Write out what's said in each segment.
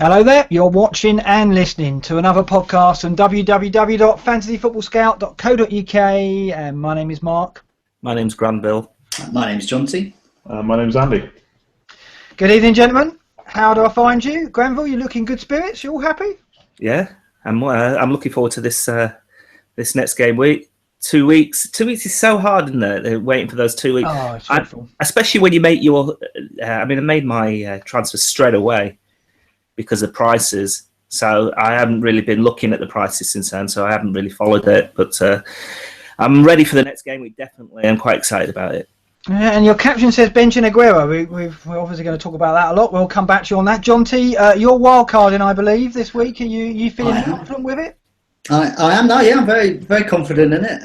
Hello there, you're watching and listening to another podcast on www.fantasyfootballscout.co.uk, and my name is Mark. My name's Granville. My name's Jonty. My name's Andy. Good evening, gentlemen. How do I find you? Granville, you look in good spirits? You all happy? Yeah, I'm looking forward to this this next game week. 2 weeks. 2 weeks is so hard, isn't it? Waiting for those 2 weeks. Oh, it's awful. Especially when you make your... I made my transfer straight away because of prices. So I haven't really been looking at the prices since then, so I haven't really followed it. But I'm ready for the next game week, definitely. I'm quite excited about it. Yeah, and your caption says benching Aguero. We're obviously going to talk about that a lot. We'll come back to you on that. Jonty, you're wildcarding, I believe, this week. Are you feeling confident with it? I am now, yeah. I'm very, very confident in it.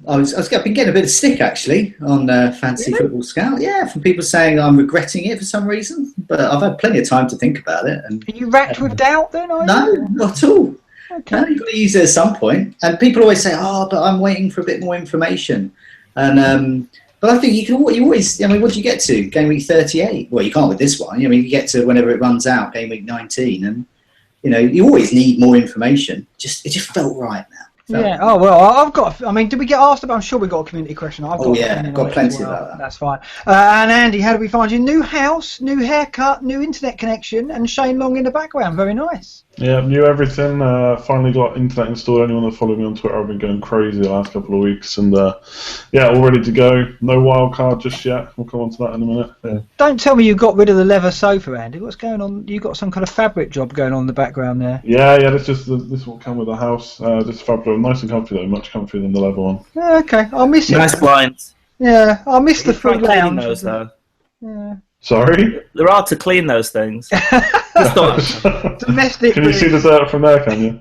I've been getting a bit of stick, actually, on Fantasy Football Scout. Yeah, from people saying I'm regretting it for some reason. But I've had plenty of time to think about it. And, are you racked with doubt then? No, not at all. Okay. No, you've got to use it at some point. And people always say, but I'm waiting for a bit more information. And but I think you always, what do you get to? Game week 38? Well, you can't with this one. You get to whenever it runs out, game week 19. And, you always need more information. It just felt right now. Yeah. Oh well, I've got. Did we get asked about? I'm sure we got a community question. I've got plenty about that. That's fine. And Andy, how do we find you? New house, new haircut, new internet connection, and Shane Long in the background. Very nice. Yeah, new everything. Finally got internet installed. Anyone that followed me on Twitter, I've been going crazy the last couple of weeks, and all ready to go. No wild card just yet. We'll come on to that in a minute. Yeah. Don't tell me you got rid of the leather sofa, Andy. What's going on? You got some kind of fabric job going on in the background there. Yeah. This will come with the house. Just fabric, nice and comfy though, much comfier than the leather one. Yeah, okay, I'll miss it. Nice blinds. Yeah, I'll miss the front lounge. Those though. Yeah. Sorry? They're hard to clean, those things. Domestic. Can you see the dirt from there, can you?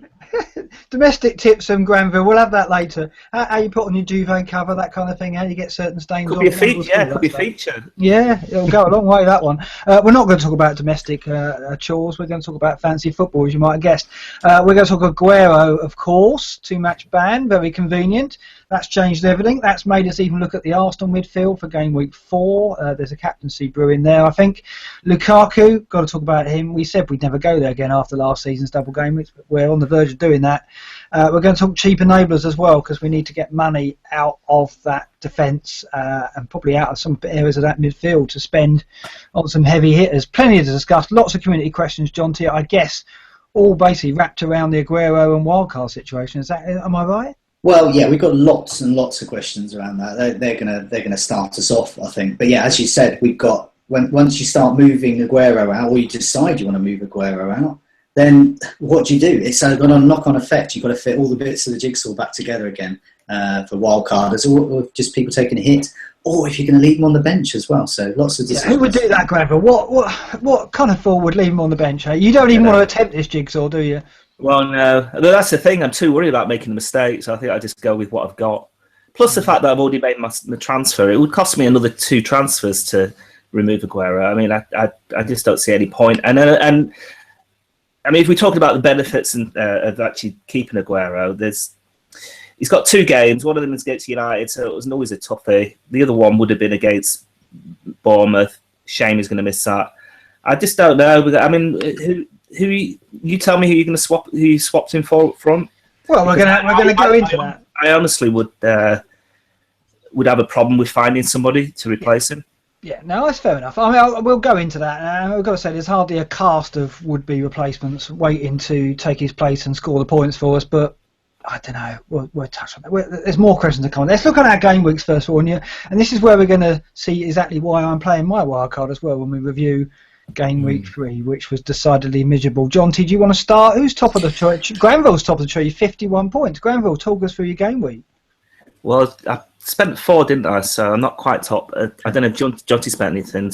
Domestic tips from Granville. We'll have that later. How you put on your duvet cover, that kind of thing. How you get certain stains could on. Be a feature. Yeah, could be a feature. Yeah, it'll go a long way, that one. We're not going to talk about domestic chores. We're going to talk about fancy football, as you might have guessed. We're going to talk Aguero, of course. 2-match ban, very convenient. That's changed everything. That's made us even look at the Arsenal midfield for game week 4. There's a captaincy brewing there, I think. Lukaku, got to talk about him. We said we'd never go there again after last season's double game weeks, but we're on the verge of doing that. We're going to talk cheap enablers as well, because we need to get money out of that defence and probably out of some areas of that midfield to spend on some heavy hitters. Plenty to discuss. Lots of community questions, Jonty, I guess, all basically wrapped around the Aguero and wildcard situation. Am I right? Well, yeah, we've got lots and lots of questions around that. They're gonna start us off, I think. But yeah, as you said, we've got once you start moving Aguero out, or you decide you want to move Aguero out, then what do you do? It's got a knock-on effect. You've got to fit all the bits of the jigsaw back together again for wildcarders, or just people taking a hit, or if you're going to leave them on the bench as well. So lots of discussions. Who would do that, Granville? What kind of forward would leave him on the bench? You don't even want to attempt this jigsaw, do you? Well, no. That's the thing. I'm too worried about making a mistake, so I think I just go with what I've got. Plus the fact that I've already made my transfer. It would cost me another 2 transfers to remove Aguero. I just don't see any point. And if we talk about the benefits of actually keeping Aguero, he's got 2 games. One of them is against United, so it was always a toughie. The other one would have been against Bournemouth. Shane is going to miss that. I just don't know. Who you tell me who you're going to swap? Who you swapped him for front? Well, we're going to go into that. I honestly would have a problem with finding somebody to replace him. Yeah, no, that's fair enough. We'll go into that. We've got to say, there's hardly a cast of would-be replacements waiting to take his place and score the points for us, but I don't know. We'll touch on that. There's more questions to come on. Let's look at our game weeks first of all, and this is where we're going to see exactly why I'm playing my wildcard as well when we review game week 3, which was decidedly miserable. Jonty, do you want to start? Who's top of the tree? Granville's top of the tree, 51 points. Granville, talk us through your game week. Well, I spent 4, didn't I? So I'm not quite top. I don't know if Jonty spent anything.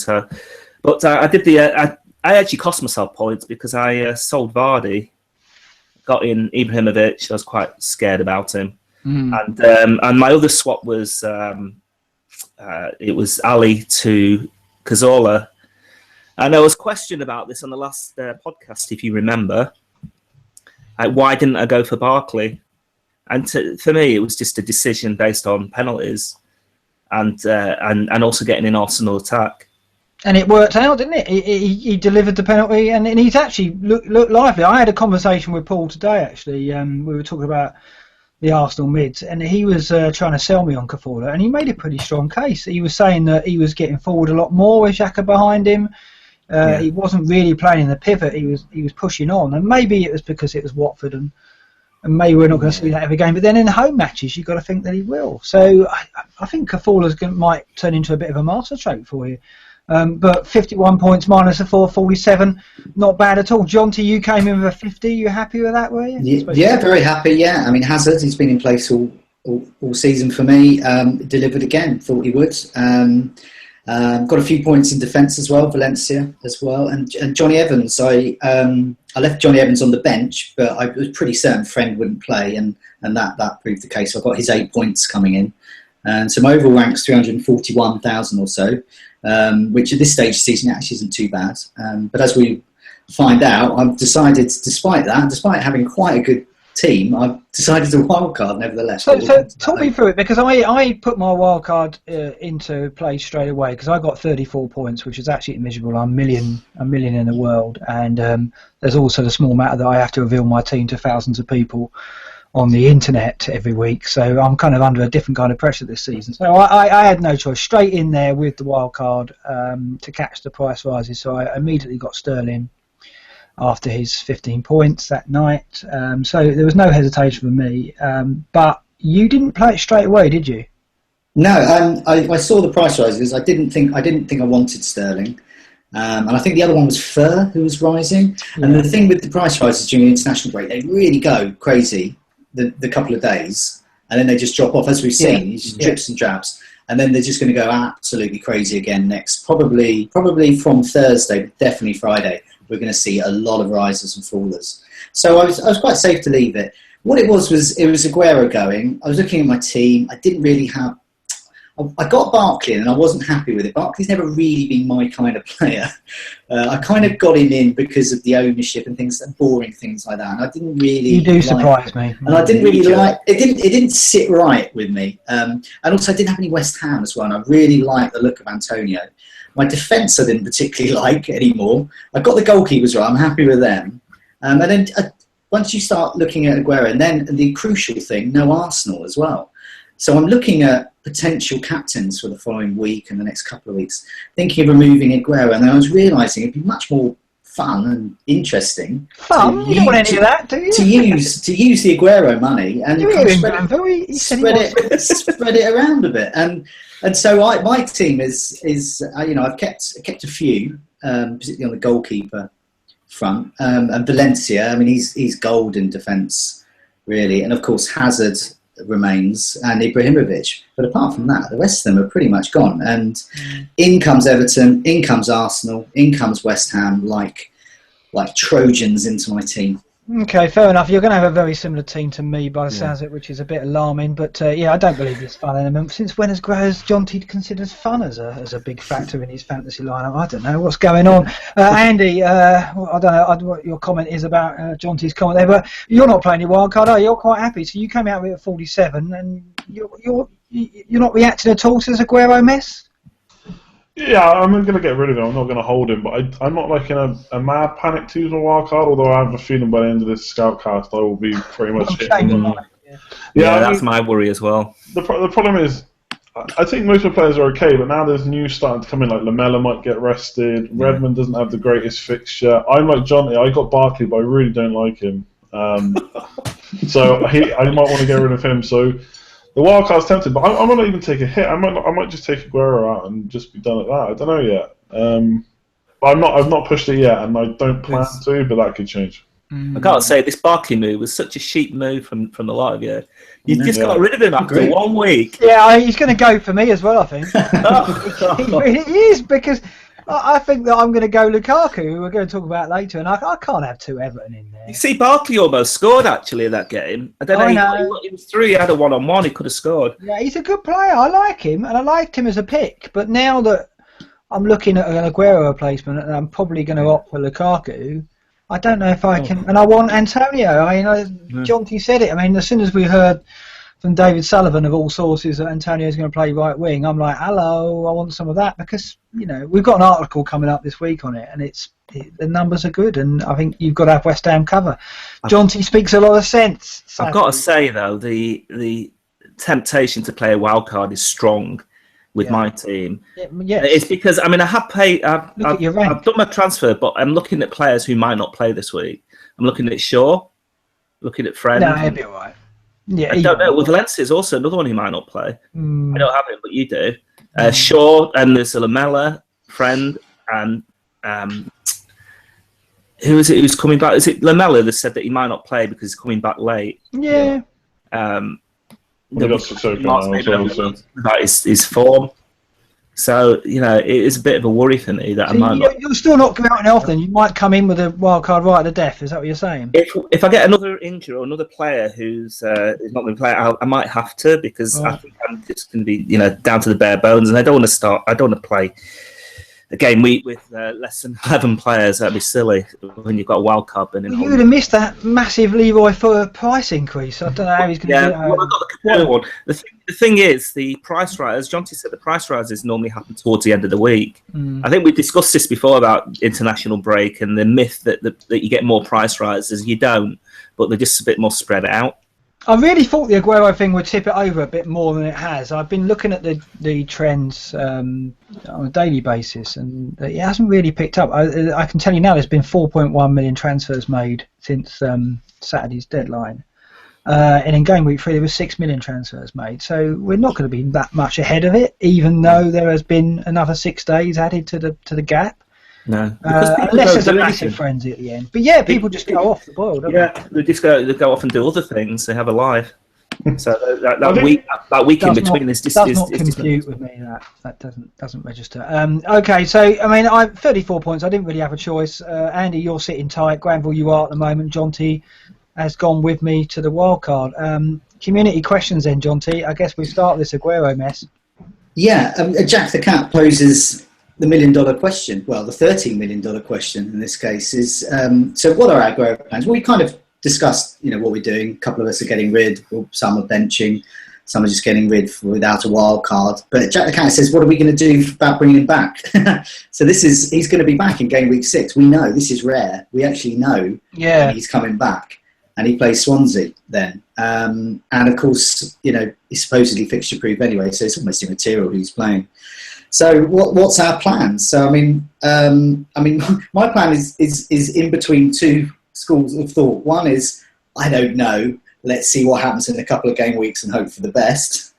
But I did I actually cost myself points because I sold Vardy, got in Ibrahimovic. I was quite scared about him, and my other swap was it was Ali to Cazorla. And there was question about this on the last podcast, if you remember. Why didn't I go for Barkley? And for me, it was just a decision based on penalties and also getting an Arsenal attack. And it worked out, didn't it? He delivered the penalty, and he's actually looked lively. I had a conversation with Paul today, actually. We were talking about the Arsenal mids, and he was trying to sell me on Cafalla, and he made a pretty strong case. He was saying that he was getting forward a lot more with Xhaka behind him. He wasn't really playing in the pivot. He was pushing on, and maybe it was because it was Watford, and maybe we're not going to see that every game. But then in home matches, you've got to think that he will. So I think Cafalla's might turn into a bit of a masterstroke for you. But 51 points minus a 447, not bad at all. Jonty, you came in with a 50. You happy with that, were you? Yeah, very happy. Yeah, I mean Hazard, he's been in place all season for me. Delivered again. Thought he would. Got a few points in defence as well. Valencia as well, and Johnny Evans. I left Johnny Evans on the bench, but I was pretty certain Friend wouldn't play, and that proved the case. So I got his 8 points coming in, and so my overall rank's 341,000 or so. Which at this stage of the season actually isn't too bad. But as we find out, I've decided, despite having quite a good team, I've decided to wildcard nevertheless. So talk me through it, because I put my wildcard into play straight away, because I got 34 points, which is actually miserable. I'm a million in the world, and there's also the small matter that I have to reveal my team to thousands of people on the internet every week, so I'm kind of under a different kind of pressure this season. So I had no choice, straight in there with the wild card to catch the price rises. So I immediately got Sterling after his 15 points that night. So there was no hesitation for me. But you didn't play it straight away, did you? No, I saw the price rises. I didn't think I wanted Sterling. And I think the other one was Fur, who was rising. Yeah. And the thing with the price rises during the international break, they really go crazy the couple of days, and then they just drop off, as we've seen. It's just drips and drabs, and then they're just going to go absolutely crazy again next. Probably from Thursday, but definitely Friday, we're going to see a lot of risers and fallers. So I was quite safe to leave it. What it was Aguero going. I was looking at my team. I didn't really have. I got Barkley in and I wasn't happy with it. Barkley's never really been my kind of player. I kind of got him in because of the ownership and things, boring things like that. And I didn't really. You do surprise me. And I didn't really like it. It didn't sit right with me. And also I didn't have any West Ham as well. And I really liked the look of Antonio. My defence I didn't particularly like anymore. I got the goalkeepers right. I'm happy with them. And then once you start looking at Aguero, and then the crucial thing, no Arsenal as well. So I'm looking at potential captains for the following week and the next couple of weeks, thinking of removing Aguero, and then I was realising it'd be much more fun and interesting. Fun? You don't want any of that, do you? To use the Aguero money and spread it around a bit, and so my team is I've kept a few, particularly on the goalkeeper front, and Valencia. I mean he's gold in defence really, and of course Hazard remains, and Ibrahimovic, but apart from that the rest of them are pretty much gone, and in comes Everton, in comes Arsenal, in comes West Ham like Trojans into my team. Okay, fair enough. You're going to have a very similar team to me by the sounds of it, which is a bit alarming, but I don't believe this fun element. Since when has Jonty considered fun as a big factor in his fantasy lineup? I don't know what's going on. Andy, I don't know what your comment is about Jonty's comment there, but you're not playing your wild card, are you? You're quite happy. So you came out with a 47, and you're not reacting at all to this Aguero mess? Yeah, I'm going to get rid of him. I'm not going to hold him, but I'm not like in a mad panic to use a wild card, although I have a feeling by the end of this Scoutcast I will be pretty much hit. Yeah, that's my worry as well. The problem is, I think most of the players are okay, but now there's news starting to come in, like Lamella might get rested, Redmond doesn't have the greatest fixture. I'm like Johnny, I got Barkley, but I really don't like him. So I might want to get rid of him, so the wildcard's tempted, but I might not even take a hit. I might just take Aguero out and just be done at that. I don't know yet. I've not pushed it yet, and I don't plan to, but that could change. I gotta say, this Barkley move was such a cheap move from the lot of you. You just got rid of him after 1 week. Yeah, he's going to go for me as well, I think. He really is, because I think that I'm going to go Lukaku, who we're going to talk about later, and I can't have two Everton in there. You see, Barkley almost scored, actually, in that game. I don't know. He was through, he had a one-on-one, he could have scored. Yeah, he's a good player. I like him, and I liked him as a pick. But now that I'm looking at an Aguero replacement, and I'm probably going to opt for Lukaku, I don't know if I can. And I want Antonio. I mean, Jonty said it. I mean, as soon as we heard from David Sullivan of all sources that Antonio's going to play right wing. I'm like, hello, I want some of that, because we've got an article coming up this week on it, and the numbers are good, and I think you've got to have West Ham cover. Jonty speaks a lot of sense. Sadly. I've got to say though, the temptation to play a wild card is strong with my team. Yeah. It's because I have paid. I've done my transfer, but I'm looking at players who might not play this week. I'm looking at Shaw, looking at Fred. No, he'll be all right. Yeah, I don't know. Well, Valencia is also another one who might not play. I don't have him, but you do. Mm. Shaw, and there's a Lamella, Friend, and who is it who's coming back? Is it Lamella that said that he might not play because he's coming back late? Yeah. About his form. So, it is a bit of a worry for me that I might not. You're still not going out enough then. You might come in with a wild card right at the death. Is that what you're saying? If I get another injury or another player who's not going to play, I might have to, because I think I'm just going to be, down to the bare bones, and I don't want to play a game week with less than 11 players. That'd be silly when you've got a wild card. You would have missed that massive Leroy for price increase. I don't know how he's going to do it. Well, I got the Capello one. The thing is, the price rise, as Jonty said, the price rises normally happen towards the end of the week. I think we discussed this before about international break and the myth that you get more price rises. You don't, but they're just a bit more spread out. I really thought the Aguero thing would tip it over a bit more than it has. I've been looking at the trends on a daily basis, and it hasn't really picked up. I can tell you now, there's been 4.1 million transfers made since Saturday's deadline. And in game week 3, there were 6 million transfers made. So we're not going to be that much ahead of it, even though there has been another 6 days added to the gap. No, unless there's a massive frenzy at the end. But yeah, people just go off the boil, don't they? They just go off and do other things. They have a life. So that week in between is just does not compute with me. That doesn't register. Okay, so 34 points. I didn't really have a choice. Andy, you're sitting tight. Granville, you are at the moment. Jonty has gone with me to the wild card. Community questions then, Jonty. I guess we start this Aguero mess. Yeah, Jack the Cat poses the $1 million question. Well, the $13 million question in this case is, so what are our Aguero plans? Well, we kind of discussed, what we're doing. A couple of us are getting rid, some are benching, some are just getting rid without a wild card. But Jack the Cat says, what are we going to do about bringing him back? So he's going to be back in game week 6. We know, this is rare. We actually know he's coming back. And he plays Swansea then. And of course, he's supposedly fixture proof anyway, so it's almost immaterial who he's playing. So what's our plan? So my plan is in between two schools of thought. One is, I don't know, let's see what happens in a couple of game weeks and hope for the best.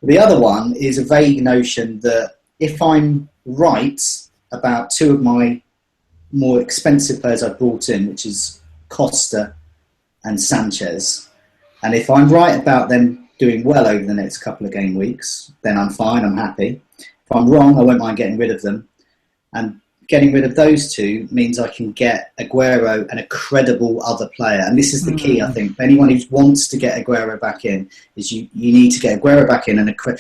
The other one is a vague notion that if I'm right about 2 of my more expensive players I've brought in, which is Costa and Sanchez, and if I'm right about them doing well over the next couple of game weeks, then I'm fine, I'm happy. If I'm wrong, I won't mind getting rid of them. And getting rid of those 2 means I can get Aguero and a credible other player. And this is the key, I think. Anyone who wants to get Aguero back in, is you need to get Aguero back in.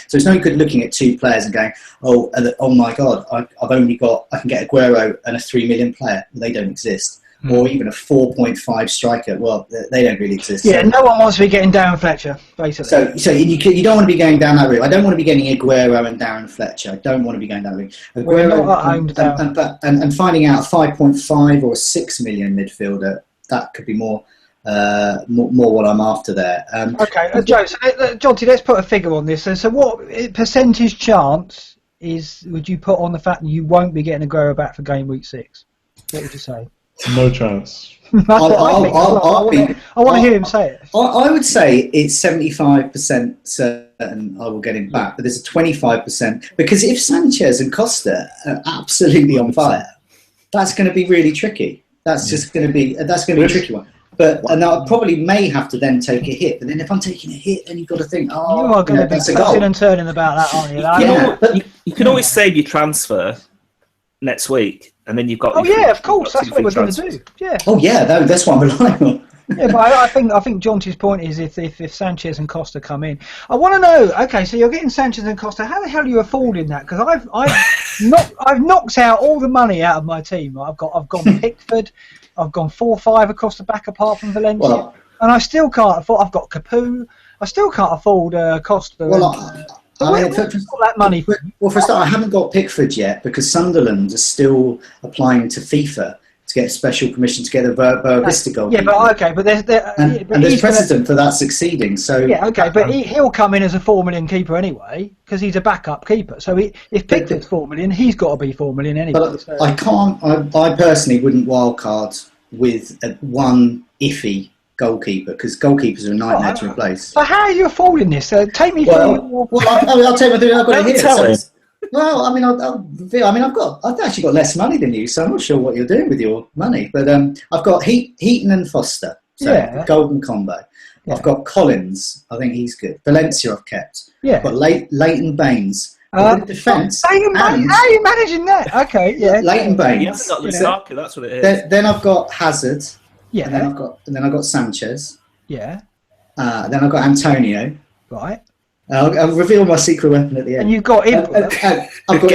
So it's no good looking at 2 players and going, oh my God, I can get Aguero and a 3 million player. They don't exist. Or even a 4.5 striker. Well, they don't really exist. Yeah, no one wants to be getting Darren Fletcher, basically. So you don't want to be going down that route. I don't want to be getting Aguero and Darren Fletcher. I don't want to be going down that route. Aguero and finding out a 5.5 or a 6 million midfielder, that could be more what I'm after there. Okay, Joe. So, Jonty, let's put a figure on this. So what percentage chance would you put on the fact that you won't be getting Aguero back for game week 6? What would you say? No chance. I want to hear him say it. I would say it's 75% certain I will get him back, but there's a 25%, because if Sanchez and Costa are absolutely on fire, that's going to be really tricky. That's going to be a tricky one. And I probably may have to then take a hit. But then if I'm taking a hit, then you've got to think, you are going to be tossing and turning about that, aren't you? But you can always save your transfer next week. And then you've got. Oh yeah, of course. That's what we're going to do. Yeah. Oh yeah, that's what I'm relying on. Yeah, but I think Jonty's point is if Sanchez and Costa come in, I want to know. Okay, so you're getting Sanchez and Costa. How the hell are you affording that? Because I've knocked out all the money out of my team. I've gone Pickford, I've gone 4-5 across the back apart from Valencia, and I still can't afford. I've got Capu. I still can't afford Costa. Well, I mean, for that money. Well, for a start, I haven't got Pickford yet because Sunderland are still applying to FIFA to get special permission to get a Boa Vista goalkeeper. Yeah, but okay, but there's precedent for that succeeding. So yeah, okay, but he'll come in as a $4 million keeper anyway because he's a backup keeper. So if Pickford's $4 million, he's got to be $4 million anyway. But I personally wouldn't wildcard with one iffy goalkeeper because goalkeepers are a nightmare to replace. So how are you affording this? Take me through. I'll tell you what I've got here. Well, I've actually got less money than you, so I'm not sure what you're doing with your money. But I've got Heaton and Foster, so the golden combo. Yeah. I've got Collins, I think he's good. Valencia I've kept. Yeah. I've got Leighton Baines. Defence. How are you managing that? Okay, yeah. Leighton Baines. You haven't got Lukaku, that's what it is. Then I've got Hazard. Yeah. And then I've got Sanchez. Yeah. Then I've got Antonio. Right. I'll reveal my secret weapon at the end. And you've got him. I've got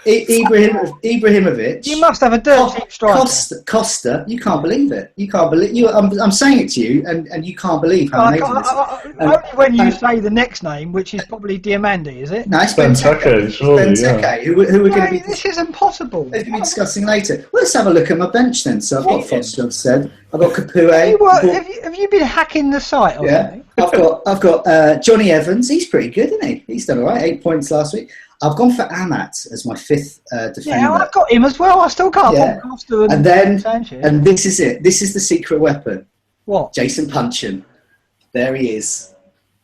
Ibrahimovic. You must have a dirty striker. Costa. You can't believe it. I'm saying it to you, and you can't believe how amazing this is. Only when you say the next name, which is probably Diamandi, is it? No, it's Benteke. Surely, Benteke, who we're going to be. This is impossible. We're going to be discussing later. Well, let's have a look at my bench then. So I've got Foster, I've said. I've got Capoue. Have you been hacking the site? Yeah. I've got Johnny Evans. He's pretty good, isn't he? He's done all right. 8 points last week. I've gone for Amat as my fifth defender. Yeah, I've got him as well. I still can't afford Costa and Sanchez. And this is it. This is the secret weapon. What? Jason Punchin. There he is.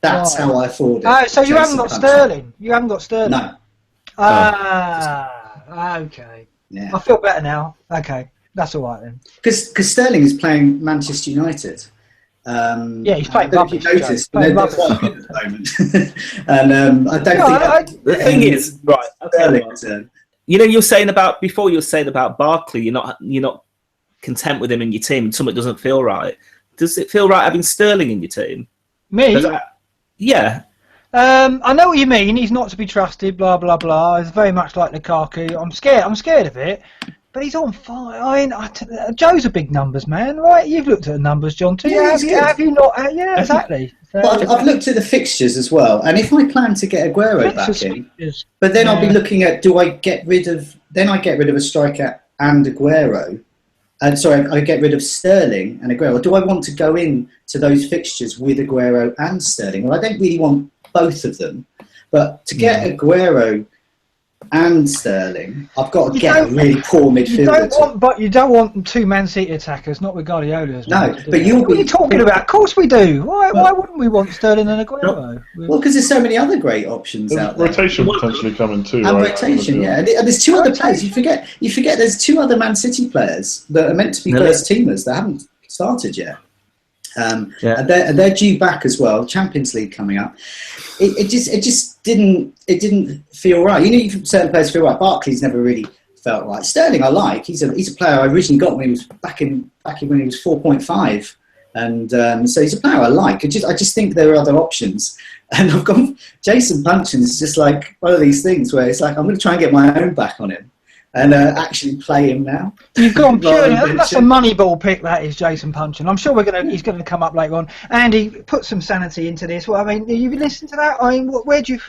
That's how I afford it. Oh, so you haven't got Sterling? You haven't got Sterling? No. Okay. Yeah. I feel better now. Okay. That's all right then. Because Sterling is playing Manchester United. He's playing rubbish. Noticed, they're quite good at the moment. And I don't think... The thing is, right, okay, you were saying about Barkley, you're not content with him in your team and something doesn't feel right. Does it feel right having Sterling in your team? Me? Yeah. I know what you mean. He's not to be trusted, blah, blah, blah. He's very much like Lukaku. I'm scared of it. But he's on fire. I mean, Joe's a big numbers man, right? You've looked at the numbers, John, too. Yeah, have you not? Yeah, exactly. Well, I've looked at the fixtures as well, and if I plan to get Aguero back in, but then I'll be looking at I get rid of a striker and Aguero, and I get rid of Sterling and Aguero. Or do I want to go in to those fixtures with Aguero and Sterling? Well, I don't really want both of them, but to get Aguero and Sterling, I've got to get a really poor midfielder. You don't want two Man City attackers, not with Guardiola. No, but what are you talking about? Of course we do. Why wouldn't we want Sterling and Aguero? Well, because there's so many other great options out there. Rotation potentially coming too. And right? rotation, yeah. And there's two other players. You forget. There's two other Man City players that are meant to be first teamers that haven't started yet. And they're due back as well. Champions League coming up. It just didn't feel right. Certain players feel right. Barkley's never really felt right. Sterling I like. He's a player I originally got when he was back when he was 4.5, and so he's a player I like. I just think there are other options. And I've gone Jason Punchin is just like one of these things where it's like I'm going to try and get my own back on him. And actually play him now. You've gone purely. That's a Moneyball pick. That is Jason Punchin. I'm sure he's going to come up later on. Andy, put some sanity into this. Well, I mean, you listened to that? I mean, where'd you?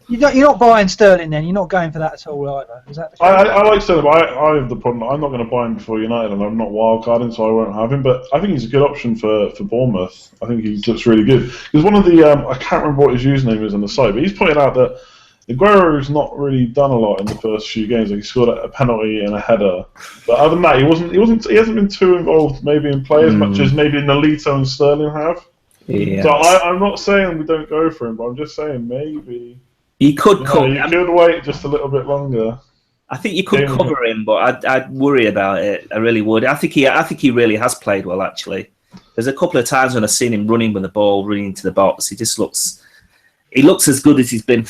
You're not buying Sterling then. You're not going for that at all either. Is that? I like Sterling, but I have the problem. I'm not going to buy him before United, and I'm not wildcarding, so I won't have him. But I think he's a good option for Bournemouth. I think he looks really good. Because one of the I can't remember what his username is on the site, but he's pointed out that Aguero's not really done a lot in the first few games. Like he scored a penalty and a header, but other than that, he hasn't been too involved maybe in play as much as maybe Nolito and Sterling have. Yeah. So I'm not saying we don't go for him, but I'm just saying maybe he could could wait just a little bit longer. I think you could cover him, but I'd worry about it. I really would. I think he really has played well actually. There's a couple of times when I've seen him running with the ball, running into the box. He looks as good as he's been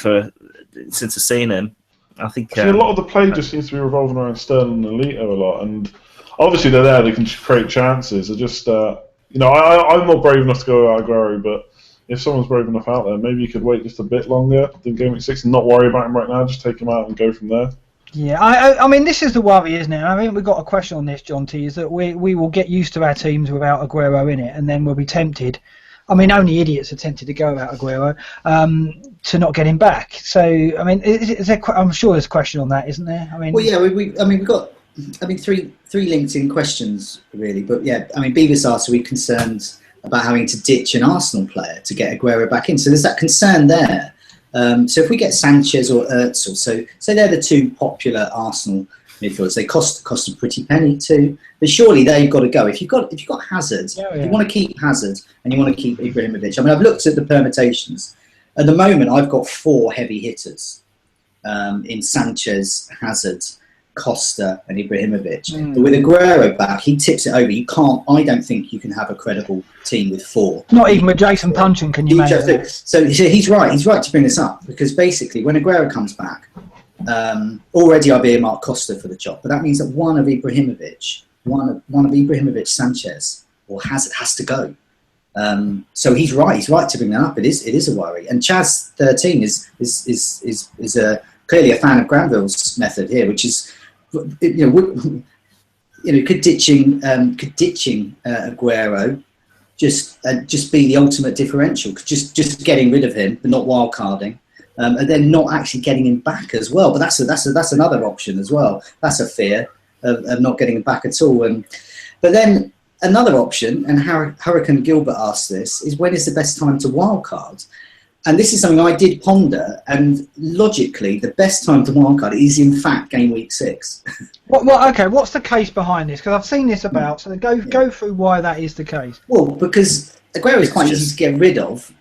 since I've seen him. I think a lot of the play just seems to be revolving around Sterling and Nolito a lot, and obviously they're there. They can create chances. They're just I'm not brave enough to go Aguero, but if someone's brave enough out there, maybe you could wait just a bit longer than game week 6 and not worry about him right now. Just take him out and go from there. Yeah, I mean, this is the worry, isn't it? I mean, we've got a question on this, John T, is that we will get used to our teams without Aguero in it, and then we'll be tempted I mean, only idiots are tempted to go about Aguero to not get him back. So, I mean, I'm sure there's a question on that, isn't there? I mean, well, yeah, we've got three linked in questions really, but yeah, I mean, Beavis asked, are we concerned about having to ditch an Arsenal player to get Aguero back in? So there's that concern there. So if we get Sanchez or Özil, so they're the two popular Arsenal midfielders. They cost a pretty penny too, but surely they've got to go. If you've got Hazard, if you want to keep Hazard and you want to keep Ibrahimovic. I mean, I've looked at the permutations. At the moment, I've got 4 heavy hitters in Sanchez, Hazard, Costa, and Ibrahimovic. But with Aguero back, he tips it over. You can't. I don't think you can have a credible team with 4. Not even with Jason Puncheon can you make it. So he's right. He's right to bring this up because basically, when Aguero comes back. Already I've earmarked Costa for the job, but that means that one of Ibrahimovic, Sanchez, or Hazard has to go. So he's right to bring that up. It is a worry. And Chaz 13 is clearly a fan of Granville's method here, which is could ditching Aguero just be the ultimate differential? Just getting rid of him, but not wildcarding. And then not actually getting him back as well. But that's another option as well. That's a fear of not getting him back at all. But then another option, and Hurricane Gilbert asked this, is when is the best time to wildcard? And this is something I did ponder, and logically, the best time to wildcard is in fact game week 6. Okay, what's the case behind this? Because I've seen this about, so go through why that is the case. Well, because Aguero is quite easy to get rid of.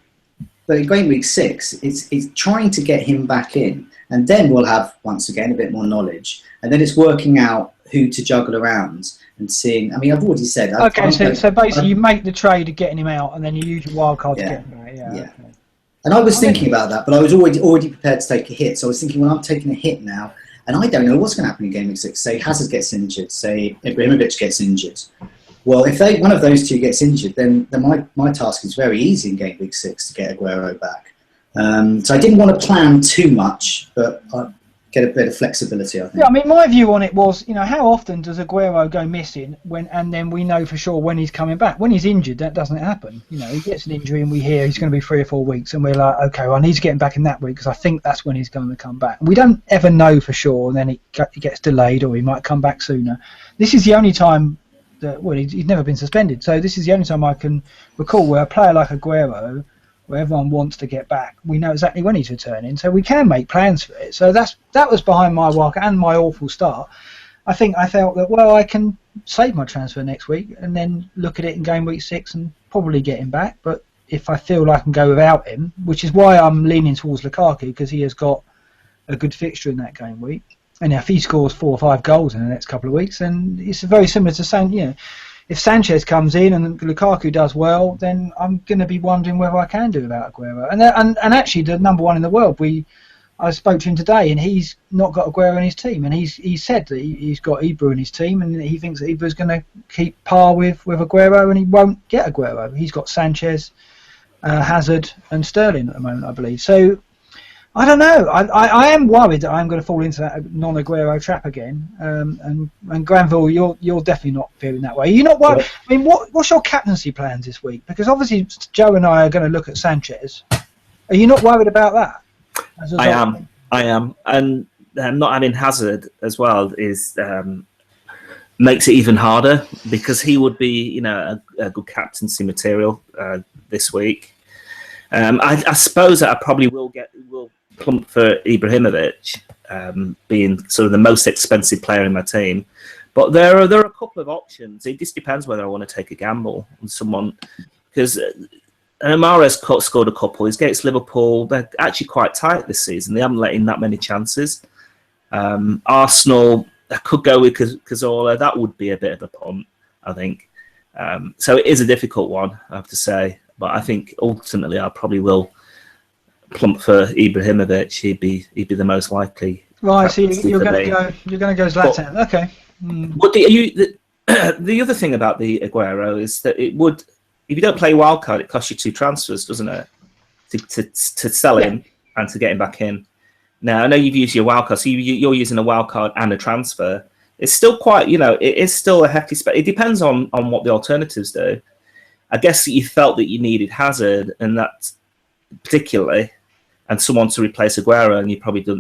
But in game week 6, it's trying to get him back in. And then we'll have, once again, a bit more knowledge. And then it's working out who to juggle around and seeing. I mean, I've already said. So basically you make the trade of getting him out and then you use your wild card to get him back. Yeah. Okay. And I was thinking about that, but I was already prepared to take a hit. So I was thinking, well, I'm taking a hit now. And I don't know what's going to happen in game week 6. Say Hazard gets injured. Say Ibrahimovic gets injured. Well, if one of those two gets injured, then my task is very easy in game week 6 to get Aguero back. So I didn't want to plan too much, but I get a bit of flexibility, I think. Yeah, I mean, my view on it was, how often does Aguero go missing and then we know for sure when he's coming back? When he's injured, that doesn't happen. He gets an injury and we hear he's going to be 3 or 4 weeks, and we're like, okay, well, I need to get him back in that week because I think that's when he's going to come back. We don't ever know for sure, and then it gets delayed or he might come back sooner. This is the only time. He's never been suspended, so this is the only time I can recall where a player like Aguero, where everyone wants to get back, we know exactly when he's returning, so we can make plans for it. So that was behind my walk and my awful start. I felt that, well, I can save my transfer next week and then look at it in game week 6 and probably get him back. But if I feel like I can go without him, which is why I'm leaning towards Lukaku, because he has got a good fixture in that game week. And if he scores 4 or 5 goals in the next couple of weeks, then it's very similar to saying, if Sanchez comes in and Lukaku does well, then I'm going to be wondering whether I can do without Aguero. And actually, the number 1 in the world, I spoke to him today, and he's not got Aguero in his team, and he said that he's got Ibra in his team, and he thinks that Ibra's going to keep par with Aguero, and he won't get Aguero. He's got Sanchez, Hazard, and Sterling at the moment, I believe. So. I don't know. I am worried that I'm going to fall into that non-Aguero trap again. And Granville, you're definitely not feeling that way. You're not worried. I mean, what's your captaincy plans this week? Because obviously Joe and I are going to look at Sanchez. Are you not worried about that? I am, and not having Hazard as well is makes it even harder because he would be, a good captaincy material this week. I suppose that I probably will plump for Ibrahimovic, being sort of the most expensive player in my team. But there are a couple of options. It just depends whether I want to take a gamble on someone, because Mahrez scored a couple. He's against Liverpool. They're actually quite tight this season. They haven't let in that many chances. Arsenal, I could go with Cazorla. That would be a bit of a punt, I think. So it is a difficult one, I have to say. But I think ultimately I probably will plump for Ibrahimovic. He'd be the most likely. Right, so you're going to go Zlatan. Okay. But the other thing about the Aguero is that it would, if you don't play wildcard, it costs you 2 transfers, doesn't it? To sell him and to get him back in. Now I know you've used your wildcard, so you're using a wildcard and a transfer. It's still quite, it is still a hefty spec. It depends on what the alternatives do. I guess that you felt that you needed Hazard, and that particularly, and someone to replace Aguero, and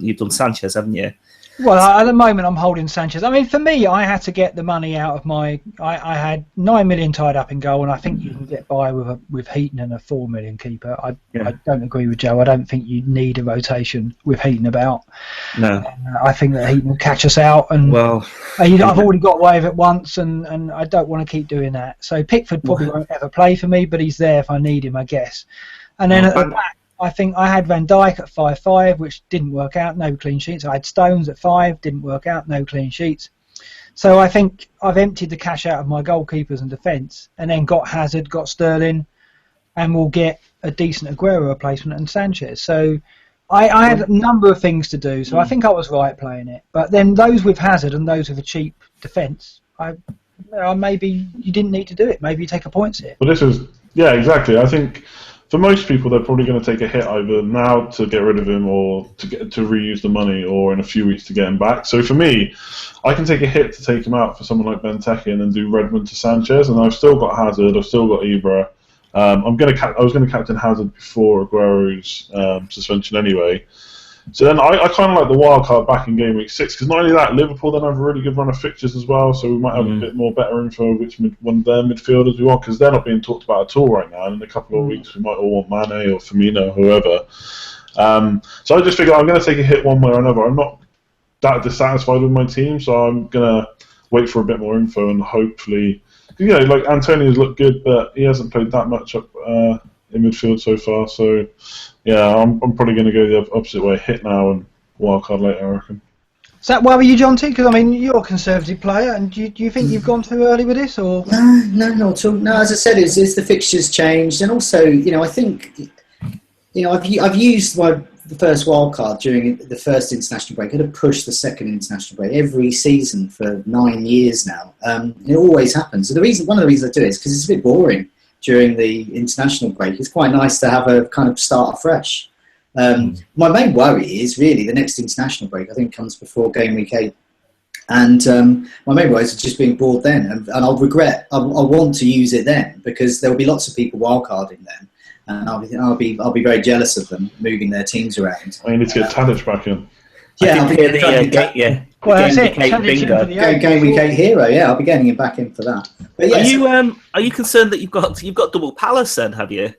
you've done Sanchez, haven't you? Well, at the moment, I'm holding Sanchez. I mean, for me, I had to get the money out of my. I had 9 million tied up in goal, and I think you can get by with Heaton and a 4 million keeper. I don't agree with Joe. I don't think you need a rotation with Heaton about. No. I think that Heaton will catch us out, and I've already got away with it once, and I don't want to keep doing that. So Pickford probably won't ever play for me, but he's there if I need him, I guess. And then at the back, I think I had Van Dijk at 5-5, which didn't work out, no clean sheets. I had Stones at 5, didn't work out, no clean sheets. So I think I've emptied the cash out of my goalkeepers and defence, and then got Hazard, got Sterling, and we'll get a decent Aguero replacement and Sanchez. So I had a number of things to do, so I think I was right playing it. But then those with Hazard and those with a cheap defence, maybe you didn't need to do it. Maybe you take a points hit. Well, exactly. I think for most people, they're probably going to take a hit either now to get rid of him or to reuse the money, or in a few weeks to get him back. So for me, I can take a hit to take him out for someone like Benteke and then do Redmond to Sanchez, and I've still got Hazard, I've still got Ibra. I was going to captain Hazard before Aguero's suspension anyway. So then I kind of like the wild card back in game week 6, because not only that, Liverpool then have a really good run of fixtures as well, so we might have a bit more better info which one of their midfielders we want, because they're not being talked about at all right now, and in a couple of weeks we might all want Mane or Firmino or whoever. So I just figure I'm going to take a hit one way or another. I'm not that dissatisfied with my team, so I'm going to wait for a bit more info and hopefully, like Antonio's looked good, but he hasn't played that much up in midfield so far, so yeah, I'm probably going to go the opposite way, hit now and wildcard later, I reckon. Does that worry you, John T? Because I mean, you're a conservative player, and do you think you've gone too early with this, or no, not at all. No, as I said, it's the fixtures changed, and also, I think, I've used the first wildcard during the first international break. I had to push the second international break every season for 9 years now. It always happens. So one of the reasons I do it is because it's a bit boring during the international break. It's quite nice to have a kind of start afresh. My main worry is really the next international break. I think comes before game week 8, and my main worry is just being bored then, and I'll regret. I want to use it then, because there will be lots of people wildcarding then, and I'll be very jealous of them moving their teams around. I need to get Tadic back in. Yeah, well, that's it. Game week 8 hero. Yeah, I'll be getting him back in for that. But yes, are you concerned that you've got double Palace then? Have you?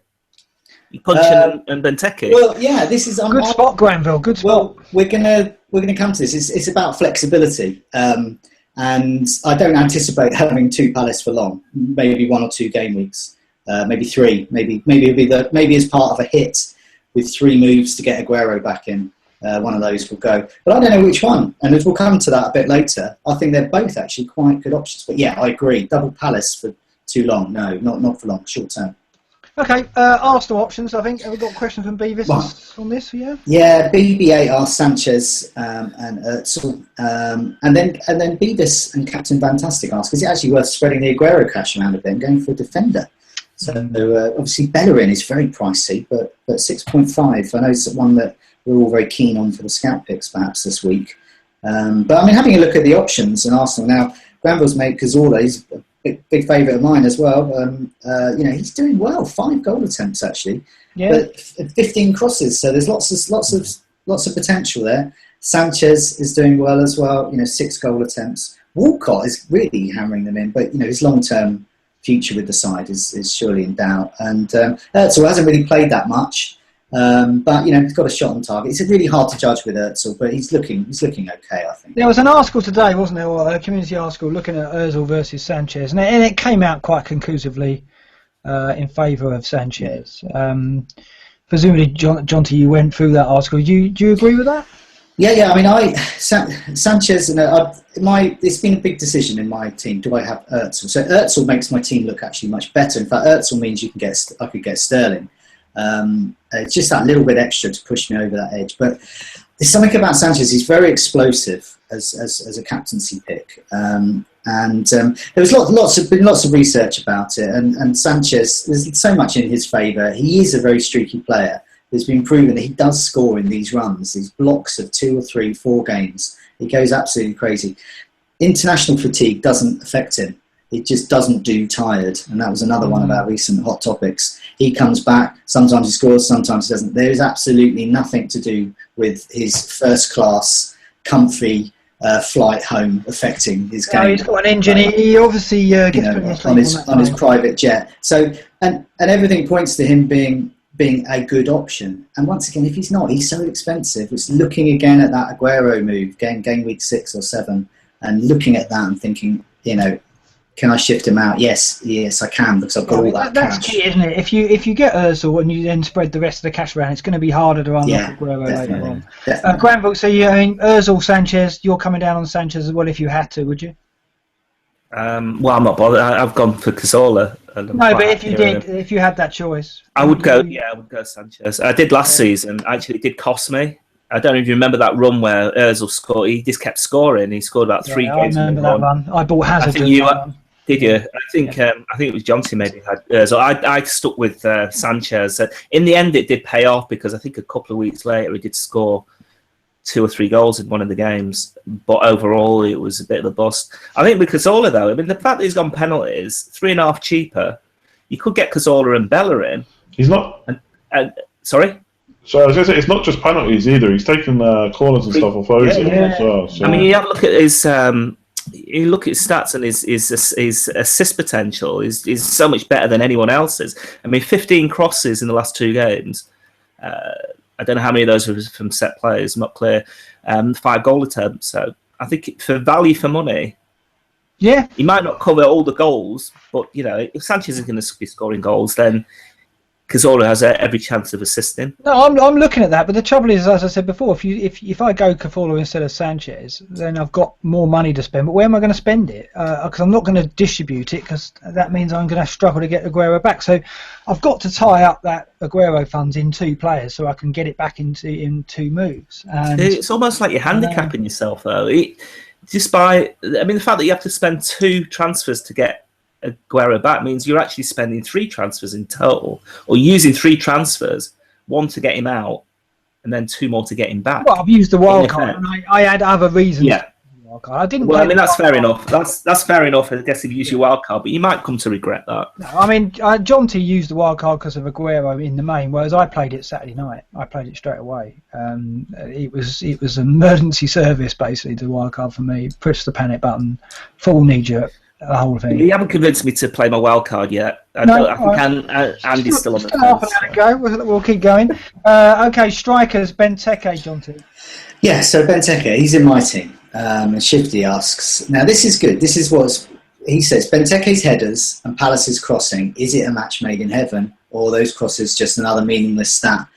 You punching and Benteke. Well, yeah, this is good spot, Granville. Good spot. Well, we're gonna come to this. It's about flexibility, and I don't anticipate having 2 Palace for long. Maybe 1 or 2 game weeks, maybe 3. Maybe it'll be as part of a hit with 3 moves to get Aguero back in. One of those will go, but I don't know which one, and as we'll come to that a bit later, I think they're both actually quite good options. But yeah, I agree. Double Palace for too long? No, not for long. Short term. Okay, Arsenal options. I think have we got a question from Beavis on this? Yeah. Yeah, BB8 asked Sanchez and Özil, and then Beavis and Captain Fantastic asked, is it actually worth spreading the Aguero cash around a bit and going for a defender? So obviously Bellerin is very pricey, but 6.5. I know it's one that we're all very keen on for the scout picks perhaps this week. But I mean, having a look at the options in Arsenal now, Granville's mate Cazorla, he's a big favourite of mine as well. He's doing well. 5 goal attempts actually, but 15 crosses. So there's lots of potential there. Sanchez is doing well as well. 6 goal attempts. Walcott is really hammering them in, but his long-term future with the side is surely in doubt. And Özil hasn't really played that much. But he's got a shot on target. It's really hard to judge with Özil, but he's looking okay, I think. There was an article today, wasn't there, a community article looking at Özil versus Sanchez, and it came out quite conclusively in favour of Sanchez. Presumably, John T, you went through that article. Do you agree with that? Yeah. I mean, Sanchez. It's been a big decision in my team. Do I have Özil? So Özil makes my team look actually much better. In fact, Özil means I could get Sterling. It's just that little bit extra to push me over that edge. But there's something about Sanchez. He's very explosive as a captaincy pick. There was lots of research about it. And Sanchez, there's so much in his favour. He is a very streaky player. It's been proven that he does score in these runs, these blocks of 2 or 3, 4 games. He goes absolutely crazy. International fatigue doesn't affect him. it just doesn't do tired. And that was another one of our recent hot topics. He comes back, sometimes he scores, sometimes he doesn't. There is absolutely nothing to do with his first-class, comfy flight home affecting his game. No, he's got an engine. He obviously gets on his private jet. So and everything points to him being a good option. And once again, if he's not, he's so expensive. It's looking again at that Aguero move, game week 6 or 7, and looking at that and thinking, can I shift him out? Yes, I can, because I've got all that that's cash. key, isn't it? If you get Ozil and you then spread the rest of the cash around, it's going to be harder to unlock Aguero later on. Granville, so Ozil, Sanchez, you're coming down on Sanchez as well if you had to, would you? Well, I'm not bothered. I've gone for Cazorla. No, but if you had that choice, I would go Sanchez. I did last season. Actually, it did cost me. I don't know if you remember that run where Ozil scored. He just kept scoring. He scored about 3 games. I remember that run. I bought Hazard. Did you? I think it was Johnson maybe had Ozil. I stuck with Sanchez. In the end, it did pay off because I think a couple of weeks later he did score 2 or 3 goals in one of the games. But overall, it was a bit of a bust. I think with Cazorla, though, I mean, the fact that he's gone penalties, 3.5 cheaper, you could get Cazorla and Bella in. He's not. Sorry? So I was going to say, it's not just penalties either. He's taken corners and stuff off Ozil as well. So. I mean, you have a look at his... you look at his stats and his assist potential is so much better than anyone else's. I mean, 15 crosses in the last 2 games. I don't know how many of those were from set plays, not clear. 5 goal attempts. So I think for value for money, he might not cover all the goals, but if Sanchez is going to be scoring goals, then Cazorla has every chance of assisting. No, I'm looking at that, but the trouble is, as I said before, if I go Cazorla instead of Sanchez, then I've got more money to spend. But where am I going to spend it? Because I'm not going to distribute it, because that means I'm going to struggle to get Aguero back. So I've got to tie up that Aguero funds in 2 players so I can get it back in 2 moves. And it's almost like you're handicapping yourself, though. The fact that you have to spend 2 transfers to get Aguero back means you're actually spending 3 transfers in total, or using 3 transfers, 1 to get him out, and then 2 more to get him back. Well, I've used the wildcard, and I had other reasons. Yeah. I didn't. Well, I mean, that's fair enough. That's fair enough. I guess if you use your wildcard, but you might come to regret that. No, I mean, John T used the wildcard because of Aguero in the main, whereas I played it Saturday night. I played it straight away. It was emergency service basically. The wildcard for me. Push the panic button, full knee jerk. The whole thing. You haven't convinced me to play my wild card yet. I think Andy's still on the fence. Go. We'll keep going. Okay, strikers, Benteke, John T. Yeah, so Benteke, he's in my team. Shifty asks, now this is good. This is what he says. Benteke's headers and Palace's crossing, is it a match made in heaven, or are those crosses just another meaningless stat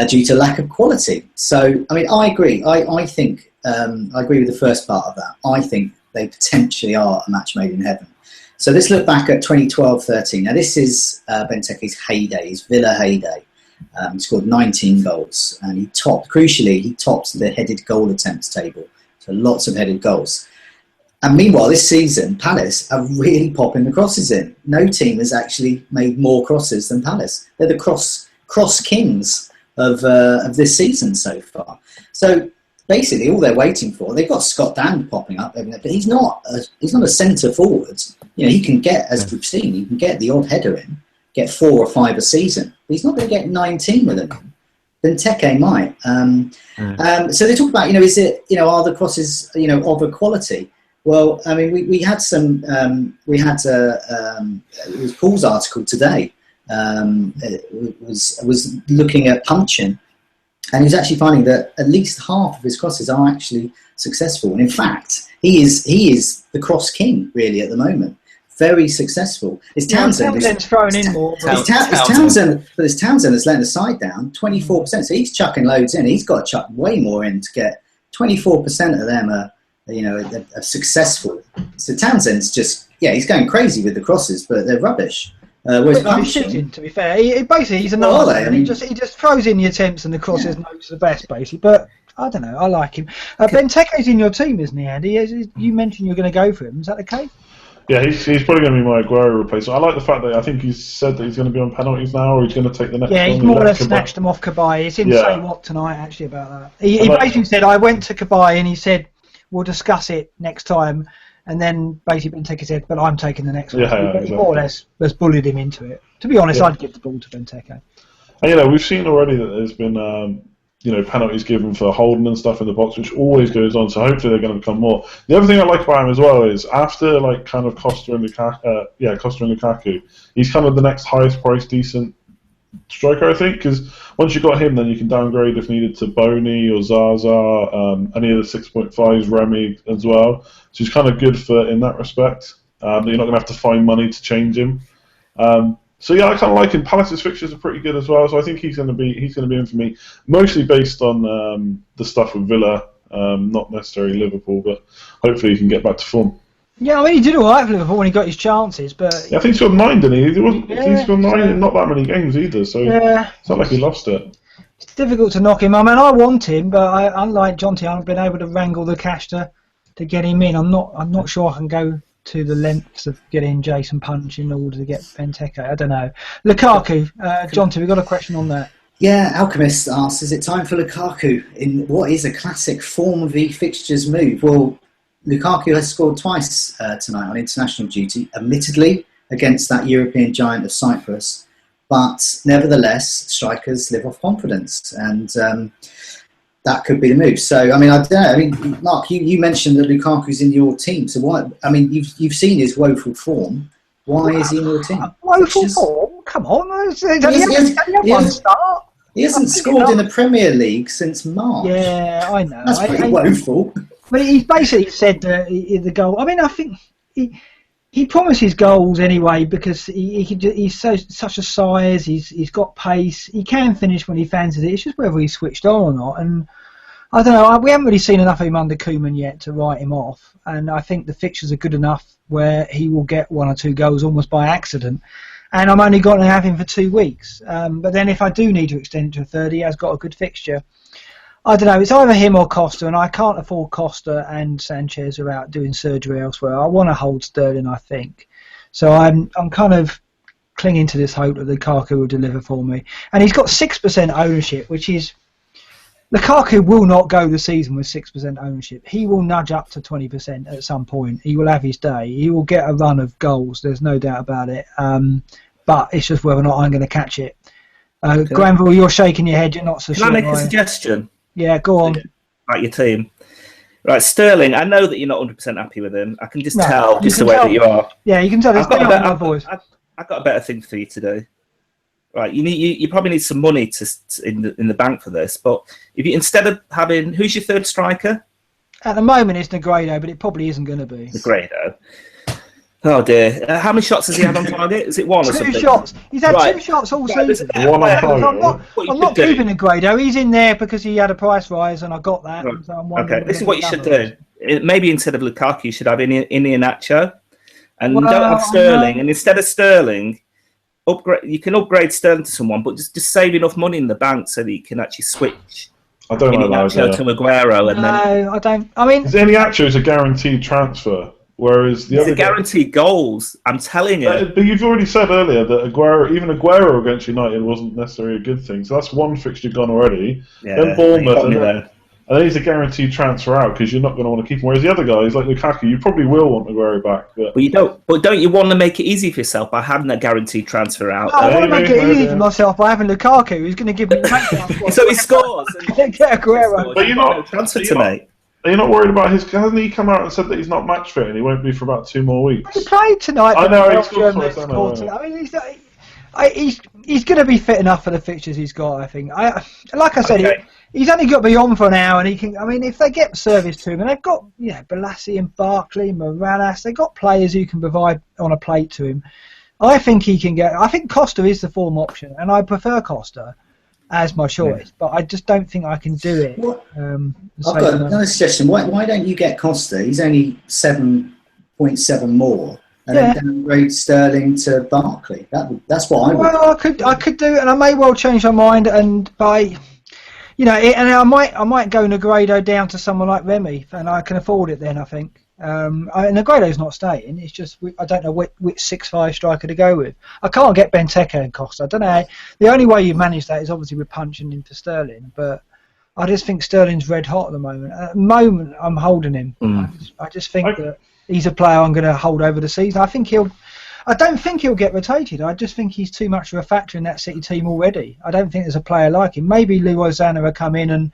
due to lack of quality? So, I mean, I agree. I think I agree with the first part of that. I think they potentially are a match made in heaven. So let's look back at 2012-13. Now this is Benteke's heyday, his Villa heyday. He scored 19 goals, and he topped the headed goal attempts table. So lots of headed goals. And meanwhile, this season, Palace are really popping the crosses in. No team has actually made more crosses than Palace. They're the cross kings of this season so far. So basically, all they're waiting for, they've got Scott Dann popping up, but he's not a centre forward. He can get, as we've seen, he can get the odd header in, get 4 or 5 a season. But he's not going to get 19 with them. Benteke might. So they talk about, is it, are the crosses, of a quality? Well, I mean, we had some, it was Paul's article today. It was looking at punching. And he's actually finding that at least half of his crosses are actually successful. And in fact, he is the cross king, really, at the moment. Very successful. It's Townsend. Townsend's thrown in more. It's Townsend that's letting the side down, 24%. So he's chucking loads in. He's got to chuck way more in to get 24% of them are successful. So Townsend's just, he's going crazy with the crosses, but they're rubbish. He's shooting, to be fair. He's a number. He just throws in the attempts and the crosses notes the best, basically. But I don't know. I like him. Benteke's in your team, isn't he, Andy? You mentioned you're going to go for him. Is that the case? Yeah, he's probably going to be my Aguero replacement. I like the fact that I think he's said that he's going to be on penalties now, or he's going to take the next one. Yeah, he's more or less snatched them off Cabaye. He's in Say What tonight, actually, about that. He basically said, I went to Cabaye and he said, we'll discuss it next time. And then basically Benteke said, "But I'm taking the next one." Exactly. More or less, has bullied him into it. To be honest, I'd give the ball to Benteke. And, we've seen already that there's been penalties given for holding and stuff in the box, which always goes on. So hopefully they're going to become more. The other thing I like about him as well is after kind of Costa and Lukaku, he's kind of the next highest priced decent striker, I think, because once you've got him, then you can downgrade if needed to Boney or Zaza, any of the 6.5s, Remy as well. So he's kind of good in that respect. You're not going to have to find money to change him. So I kind of like him. Palace's fixtures are pretty good as well, so I think he's going to be in for me, mostly based on the stuff with Villa, not necessarily Liverpool, but hopefully he can get back to form. Yeah, I mean, he did all right for Liverpool when he got his chances, but... Yeah, I think he scored 9, didn't he? He scored 9 in not that many games either, so it's not like he lost it. It's difficult to knock him. I mean, I want him, but unlike Jonty, I haven't been able to wrangle the cash to get him in. I'm not sure I can go to the lengths of getting Jason Punch in order to get Benteke. I don't know. Lukaku, Jonty, we've got a question on that. Yeah, Alchemist asks, is it time for Lukaku in what is a classic form v fixtures move? Well, Lukaku has scored twice tonight on international duty, admittedly against that European giant of Cyprus, but nevertheless, strikers live off confidence, and that could be the move. So, I mean, I don't know. I mean, Mark, you mentioned that Lukaku's in your team. So, why? I mean, you've seen his woeful form. Why is he in your team? Woeful form? Come on, he hasn't scored in the Premier League since March. Yeah, I know. That's pretty woeful. But he basically said that the goal. I mean, I think he promises goals anyway because he's such a size. He's got pace. He can finish when he fancies it. It's just whether he's switched on or not. And I don't know. We haven't really seen enough of him under Koeman yet to write him off. And I think the fixtures are good enough where he will get 1 or 2 goals almost by accident. And I'm only going to have him for 2 weeks. But then if I do need to extend it to a third, he has got a good fixture. I don't know, it's either him or Costa, and I can't afford Costa and Sanchez are out doing surgery elsewhere. I want to hold Sterling, I think. So I'm kind of clinging to this hope that Lukaku will deliver for me. And he's got 6% ownership, which is... Lukaku will not go the season with 6% ownership. He will nudge up to 20% at some point. He will have his day. He will get a run of goals, there's no doubt about it. But it's just whether or not I'm going to catch it. Granville, you're shaking your head, you're not so sure. Can I make a suggestion? Yeah, go on. About your team. Right, Sterling, I know that you're not 100% happy with him. I can just tell just the way that you are. Yeah, you can tell. I've got a better thing for you to do. Right, you probably need some money in the bank for this, but if you instead of having... Who's your third striker? At the moment it's Negredo, but it probably isn't going to be. Negredo. Oh dear. How many shots has he had on target? Is it 1 or something? 2 shots. He's had 2 shots all season. One on target. I'm not keeping Agüero. He's in there because he had a price rise, and I got that. Right. So I'm okay, this is what you should do. Maybe instead of Lukaku, you should have Iheanacho, and don't have Sterling. And instead of Sterling, you can upgrade Sterling to someone, but just save enough money in the bank so that you can actually switch. I don't like that. To Aguero, and no, I don't. I mean, Iheanacho is a guaranteed transfer. Whereas the other guaranteed goals, I'm telling you. But you've already said earlier that Aguero against United wasn't necessarily a good thing. So that's one fixture gone already. Yeah, then Bournemouth, and then he's a guaranteed transfer out because you're not going to want to keep him. Whereas the other guys, like Lukaku, you probably will want Aguero back. But you don't. But don't you want to make it easy for yourself by having that guaranteed transfer out? No, I want to make it easy for myself by having Lukaku, who's going to give me. So he scores. And get Aguero. But you're not transfer to make. Are you not worried about his... Hasn't he come out and said that he's not match fit and he won't be for about 2 more weeks? He played tonight. I know, he's good twice, I mean, he's going to be fit enough for the fixtures he's got, I think. Like I said, he's only got to be on for an hour, and he can... I mean, if they get service to him, and they've got, Balassi and Barkley, Morales, they've got players who can provide on a plate to him. I think he can get... I think Costa is the form option, and I prefer Costa as my choice, but I just don't think I can do it. I've got another suggestion. Why don't you get Costa? He's only 7.7 more, and then downgrade Sterling to Barkley. That's what I would. Well, I could do it, and I may well change my mind and buy. And I might go Negredo down to someone like Remy, and I can afford it then. I think. Negredo's not staying. It's just I don't know which 6'5" striker to go with. I can't get Benteke and Costa. I don't know. The only way you manage that is obviously with punching into Sterling. But I just think Sterling's red hot at the moment. At the moment, I'm holding him. I just think that he's a player I'm going to hold over the season. I don't think he'll get rotated. I just think he's too much of a factor in that City team already. I don't think there's a player like him. Maybe Lou Ozana will come in and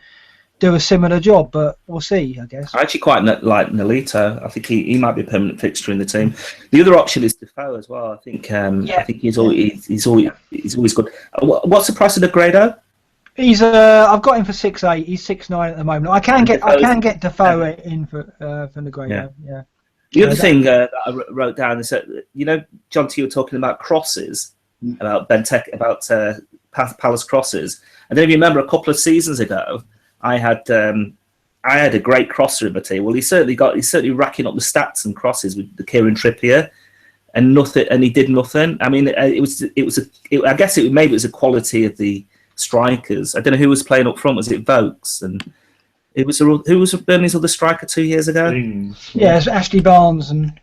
do a similar job, but we'll see, I guess. I actually quite like Nolito. I think he might be a permanent fixture in the team. The other option is Defoe as well. I think he's always good. What's the price of Aguero? He's I've got him for 6'8". He's 6'9" at the moment. I can get Defoe in for Negredo. Yeah. The other thing that I wrote down is that John T, you were talking about crosses, about Benteke, about Palace crosses, and then if you remember a couple of seasons ago, I had a great crosser in my team. Well, he's certainly racking up the stats and crosses with the Kieran Trippier, and he did nothing. I mean, I guess maybe it was a quality of the strikers. I don't know who was playing up front. Was it Vokes? And who was Burnley's other striker 2 years ago? Yeah, it's Ashley Barnes and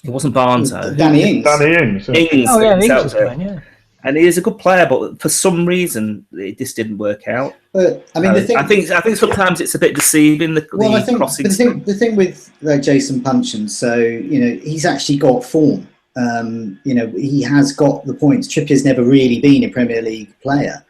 it wasn't Barnes though. Danny Ings. Ings. Oh yeah, Ings was playing, yeah. And he is a good player, but for some reason it just didn't work out. But I mean, I think sometimes it's a bit deceiving. The thing with Jason Puncheon, so he's actually got form. He has got the points. Trippier's never really been a Premier League player.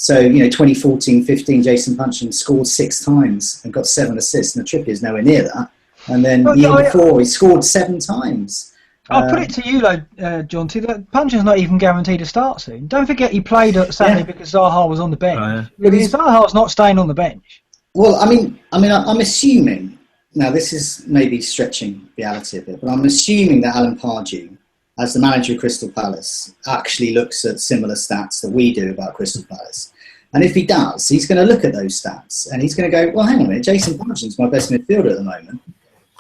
So 2014-15, Jason Puncheon scored 6 times and got 7 assists, and Trippier's nowhere near that. And then the year before, he scored 7 times. I'll put it to you, though, John T. That Puncheon's not even guaranteed to start soon. Don't forget he played at Saturday because Zaha was on the bench. Zaha's not staying on the bench. Well, I'm assuming. Now, this is maybe stretching reality a bit, but I'm assuming that Alan Pardew, as the manager of Crystal Palace, actually looks at similar stats that we do about Crystal Palace. And if he does, he's going to look at those stats and he's going to go, well, hang on a minute, Jason Puncheon's my best midfielder at the moment.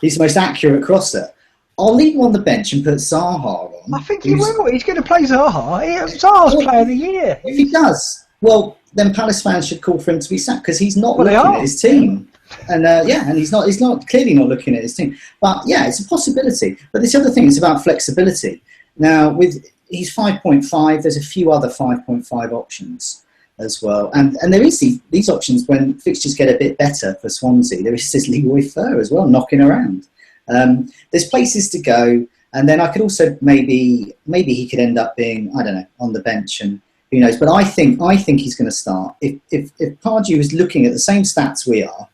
He's the most accurate crosser. I'll leave him on the bench and put Zaha on. I think he will. He's going to play Zaha. Zaha's player of the year. If he does, well, then Palace fans should call for him to be sacked because he's not looking at his team. And and he's clearly not looking at his team. But yeah, it's a possibility. But this other thing is about flexibility. Now, he's 5.5. There's a few other 5.5 options as well, and there is these options when fixtures get a bit better for Swansea. There is this Leroy Fer as well knocking around. There's places to go, and then I could also maybe he could end up being, I don't know, on the bench, and who knows. But I think he's going to start. If Pardew is looking at the same stats we are,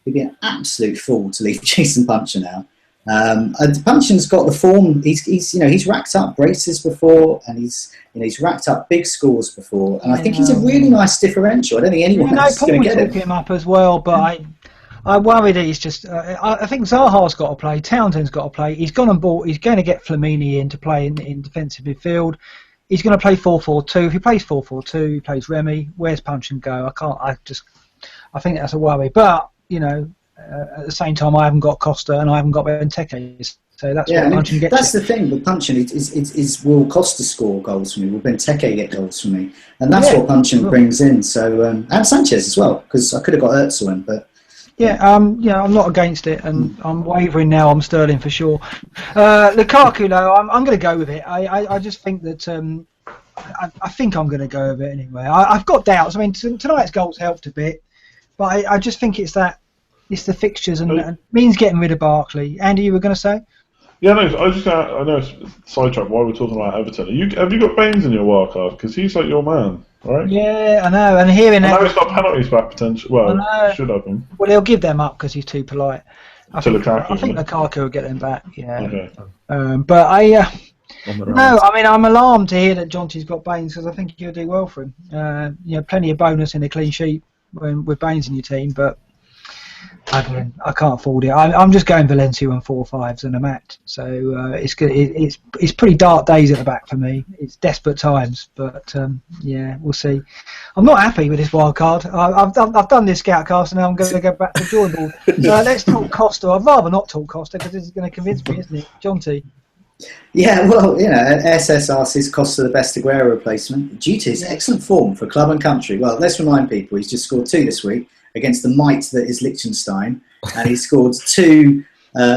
he'd be an absolute fool to leave Jason Puncheon out. And Puncheon's got the form. He's racked up braces before, and he's racked up big scores before, and I think he's a really nice differdifferential. I don't think anyone else is going to get him up as well, but I worry that he's just. I think Zaha's got to play. Townsend's got to play. He's gone and bought. He's going to get Flamini in to play in defensive midfield. He's going to play 4-4-2. If he plays 4-4-2, he plays Remy. Where's Puncheon go? I think that's a worry. But at the same time, I haven't got Costa and I haven't got Benteke. So that's what Puncheon gets. That's the thing with Puncheon is will Costa score goals for me? Will Benteke get goals for me? And that's what Puncheon brings in. So and Sanchez as well, because I could have got Özil in, but. Yeah, I'm not against it, and I'm wavering now on Sterling for sure. Lukaku, though, I'm going to go with it. I just think that I think I'm going to go with it anyway. I've got doubts. I mean, tonight's goals helped a bit, but I just think it's the fixtures and means getting rid of Barkley. Andy, you were going to say? Yeah, no, I know it's sidetracked while we're talking about Everton. Have you got Baines in your wildcard? Because he's like your man, right? Yeah, I know. And hearing that, he's got penalties back potential. Well, should have them. Well, he'll give them up because he's too polite. I think Lukaku will get them back. Yeah. Okay. But I'm alarmed to hear that Jonty's got Baines because I think he'll do well for him. Plenty of bonus in a clean sheet with Baines in your team, but. Again, I can't afford it. I'm just going Valencia on 4-5s and a mat. So it's good. It's pretty dark days at the back for me. It's desperate times, but we'll see. I'm not happy with this wild card. I've done this Scoutcast, and now I'm going to go back to the drawing board. Let's talk Costa. I'd rather not talk Costa because this is going to convince me, isn't it, John T? Yeah, well, SS asks, is Costa the best Aguero replacement? Due to his excellent form for club and country. Well, let's remind people he's just scored 2 this week against the might that is Liechtenstein, and he scored 2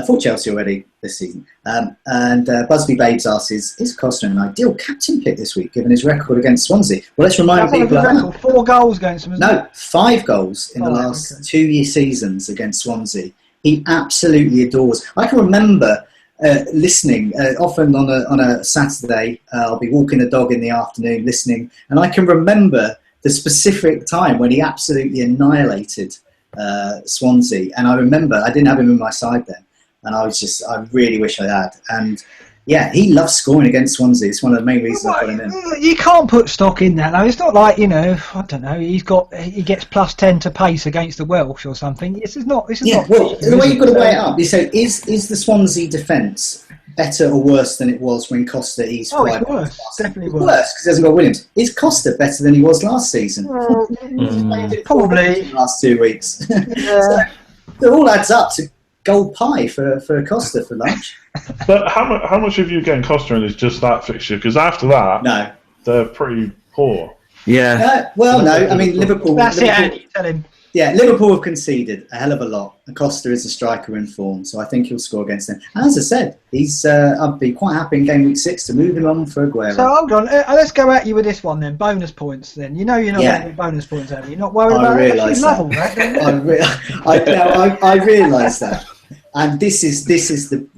for Chelsea already this season. And Busby Babes asks, is Costa an ideal captain pick this week, given his record against Swansea? Well, let's remind people of 4 goals against them. No, 5 goals in the last 2 seasons against Swansea. He absolutely adores. I can remember listening often on a Saturday. I'll be walking the dog in the afternoon, listening, and I can remember the specific time when he absolutely annihilated Swansea. And I remember I didn't have him in my side then, and I really wish I had. And yeah, he loves scoring against Swansea. It's one of the main reasons I put him in. You can't put stock in that. No, it's not like, I don't know. He gets +10 to pace against the Welsh or something. This is not. Well, the way you've got to weigh it up, you say, is the Swansea defence better or worse than it was when Costa eased? Oh, it's worse. Definitely worse. Worse because he hasn't got Williams. Is Costa better than he was last season? Probably. The last 2 weeks. Yeah. So it all adds up to gold pie for Costa for lunch. But how much of you getting Costa in is just that fixture? Because after that, no, they're pretty poor. Yeah. No. I mean, Liverpool. That's it, Andy. Tell him. Yeah, Liverpool have conceded a hell of a lot, and Costa is a striker in form, so I think he'll score against them. And as I said, I'd be quite happy in game week 6 to move him on for Aguero. So hold on, let's go at you with this one then. Bonus points then. You're not getting bonus points, are you? You're not worried about it. I realise that, and this is the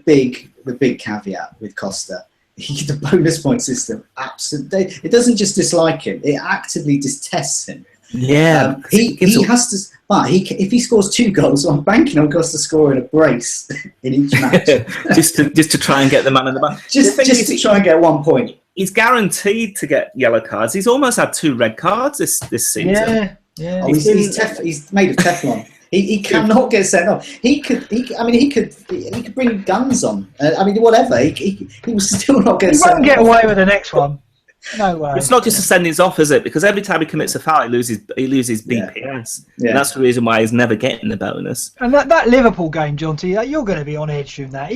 big caveat with Costa. The bonus point system, absolutely, it doesn't just dislike him; it actively detests him. Yeah, he has to. But if he scores 2 goals, I'm banking on Costa scoring a brace in each match, just to try and get the man in the back. just to try and get 1 point. He's guaranteed to get yellow cards. He's almost had 2 red cards this season. Yeah. Oh, he's made of Teflon. He cannot get sent off. He could bring guns on. Whatever. He will still not get sent off. He won't get away with the next one. No way. It's not just a sendings off, is it? Because every time he commits a foul, he loses BPS. Yeah. And that's the reason why he's never getting the bonus. And that Liverpool game, Jonty, you're going to be on edge from that.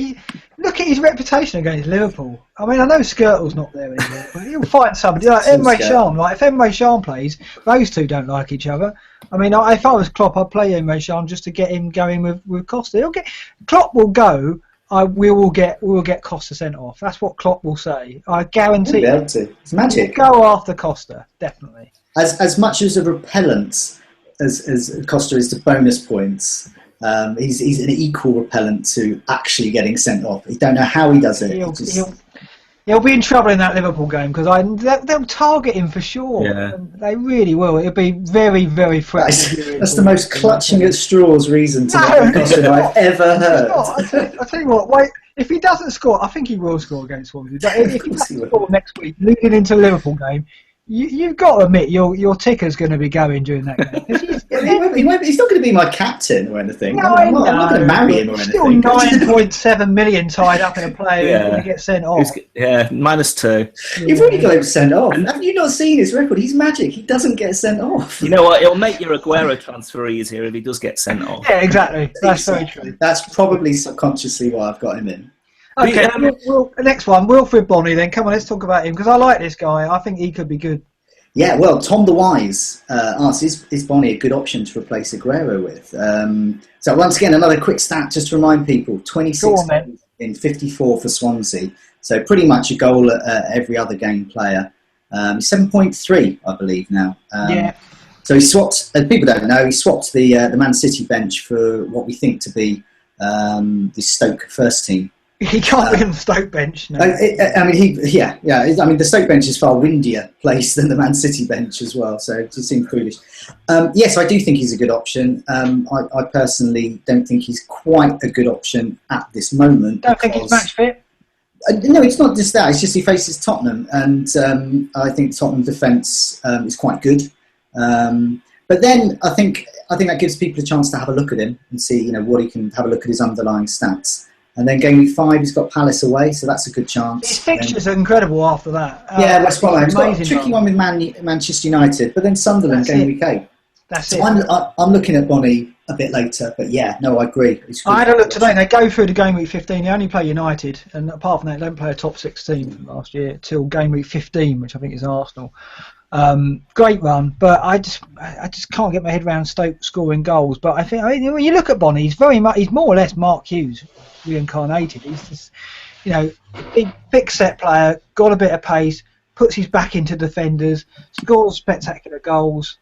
Look at his reputation against Liverpool. I mean, I know Skirtle's not there anymore, but he'll fight somebody like Emre Can. Like if Emre Can plays, those two don't like each other. I mean, if I was Klopp, I'd play Emre Can just to get him going with Costa. Klopp will go. We will get Costa sent off. That's what Klopp will say. I guarantee. He'll be able to. It's magic. Go after Costa, definitely. As much as a repellent as Costa is to bonus points, he's an equal repellent to actually getting sent off. You don't know how he does it. He'll be in trouble in that Liverpool game because they'll target him for sure. Yeah. They really will. It'll be very, very threatening. That's the most clutching at straws reason to get Costa I've ever heard. I'll tell you what, wait, if he doesn't score, I think he will score against Swansea. But if he doesn't score next week, leading into the Liverpool game, you've got to admit your ticker's going to be going during that game. He's not going to be my captain or anything. No, I'm not going to marry him or anything. Still 9.7 million tied up in a player who's going to get sent off. -2. You've already got him sent off. Have you not seen his record? He's magic. He doesn't get sent off. You know what? It'll make your Aguero transfer easier if he does get sent off. Yeah, exactly. That's very true. That's probably subconsciously why I've got him in. Okay, next one, Wilfred Bonney then. Come on, let's talk about him because I like this guy. I think he could be good. Yeah, well, Tom the Wise asks, is Bonney a good option to replace Aguero with? So once again, another quick stat just to remind people, 26 in 54 for Swansea. So pretty much a goal at every other game player. 7.3, I believe, now. Yeah. So he swapped, people don't know, he swapped the Man City bench for what we think to be the Stoke first team. He can't be on the Stoke bench. No. The Stoke bench is far windier place than the Man City bench as well, so it just seems foolish. Yes, I do think he's a good option. I personally don't think he's quite a good option at this moment. Don't think he's match fit? No, it's not just that. It's just he faces Tottenham, and I think Tottenham defence is quite good. But then I think that gives people a chance to have a look at him and see, what he can have a look at his underlying stats. And then game week 5, he's got Palace away, so that's a good chance. His fixtures are incredible after that. Yeah, West Brom. He's got a tricky one with Manchester United, but then Sunderland game week 8. That's so it. I'm looking at Bonney a bit later, but yeah, no, I agree. I had a look today. They go through the game week 15. They only play United, and apart from that, they don't play a top 16 from last year till game week 15, which I think is Arsenal. Great run, but I just can't get my head around Stoke scoring goals. But I think when you look at Bonney, he's more or less Mark Hughes reincarnated. He's just, big set player, got a bit of pace, puts his back into defenders, scores spectacular goals.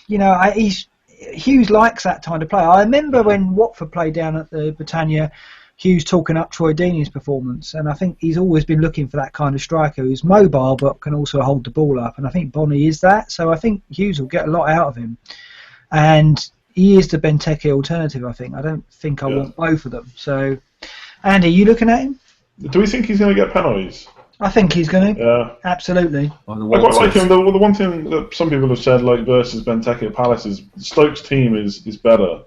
He's Hughes likes that kind of player. I remember when Watford played down at the Britannia, Hughes talking up Troy Deeney's performance, and I think he's always been looking for that kind of striker who's mobile but can also hold the ball up, and I think Bonnie is that, so I think Hughes will get a lot out of him. And he is the Benteke alternative, I think. I don't think I want both of them. So, Andy, you looking at him? Do we think he's going to get penalties? I think he's going to. Yeah. Absolutely. I quite like him. The one thing that some people have said, like versus Benteke at Palace, is Stoke's team is better.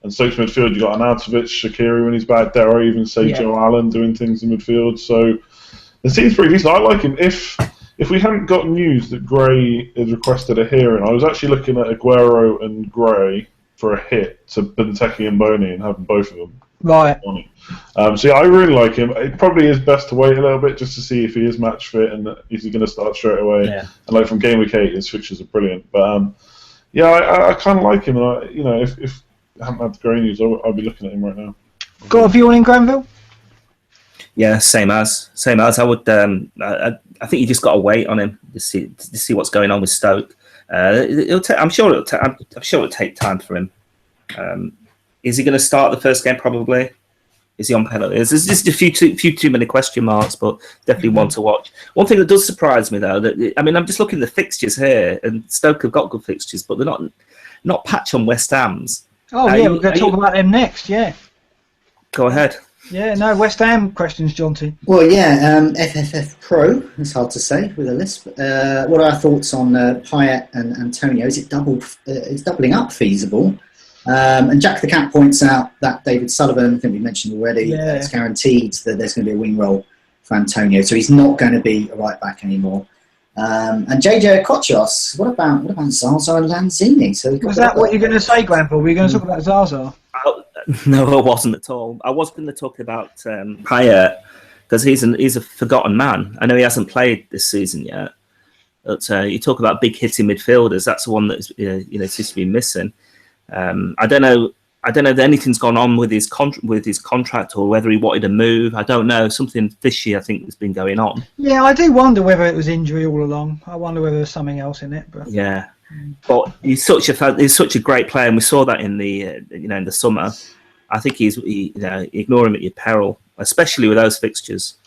And Stoke's midfield, you've got Arnautovic, Shaqiri when he's back there, or even, say, Joe Allen doing things in midfield. So the team's pretty decent. I like him. If we hadn't got news that Gray had requested a hearing, I was actually looking at Aguero and Gray for a hit to Benteke and Boney and having both of them. Right. So yeah, I really like him. It probably is best to wait a little bit just to see if he is match fit and is he going to start straight away. Yeah. And like from game week 8, his fixtures are brilliant. But yeah, I kind of like him. And if I hadn't had the Gray news, I'd be looking at him right now. Got a view on in Granville? Yeah, same as. I would. I think you just got to wait on him to see what's going on with Stoke. I'm sure it'll take time for him. Is he going to start the first game? Probably. Is he on penalties? There's just a few too many question marks, but definitely one to watch. One thing that does surprise me, though, I'm just looking at the fixtures here, and Stoke have got good fixtures, but they're not patch on West Ham's. Oh yeah, we're going to talk about them next. Yeah. Go ahead. Yeah, no, West Ham questions, Jonty. Well, yeah, FFF Pro, it's hard to say with a lisp. What are our thoughts on Payet and Antonio? Is it doubling up feasible? And Jack the Cat points out that David Sullivan, I think we mentioned already, it's guaranteed that there's going to be a wing role for Antonio, so he's not going to be a right back anymore. And JJ Okochos, what about Zaza and Lanzini? So was that what you're going to say, Grandpa? Were you going to talk about Zaza? No, I wasn't at all. I was going to talk about Payet because he's a forgotten man. I know he hasn't played this season yet. But you talk about big hitting midfielders. That's the one that seems to be missing. I don't know if anything's gone on with his contract or whether he wanted to move. I don't know. Something fishy, I think, has been going on. Yeah, I do wonder whether it was injury all along. I wonder whether there's something else in it. But yeah, but he's such a great player, and we saw that in the in the summer. I think ignore him at your peril, especially with those fixtures.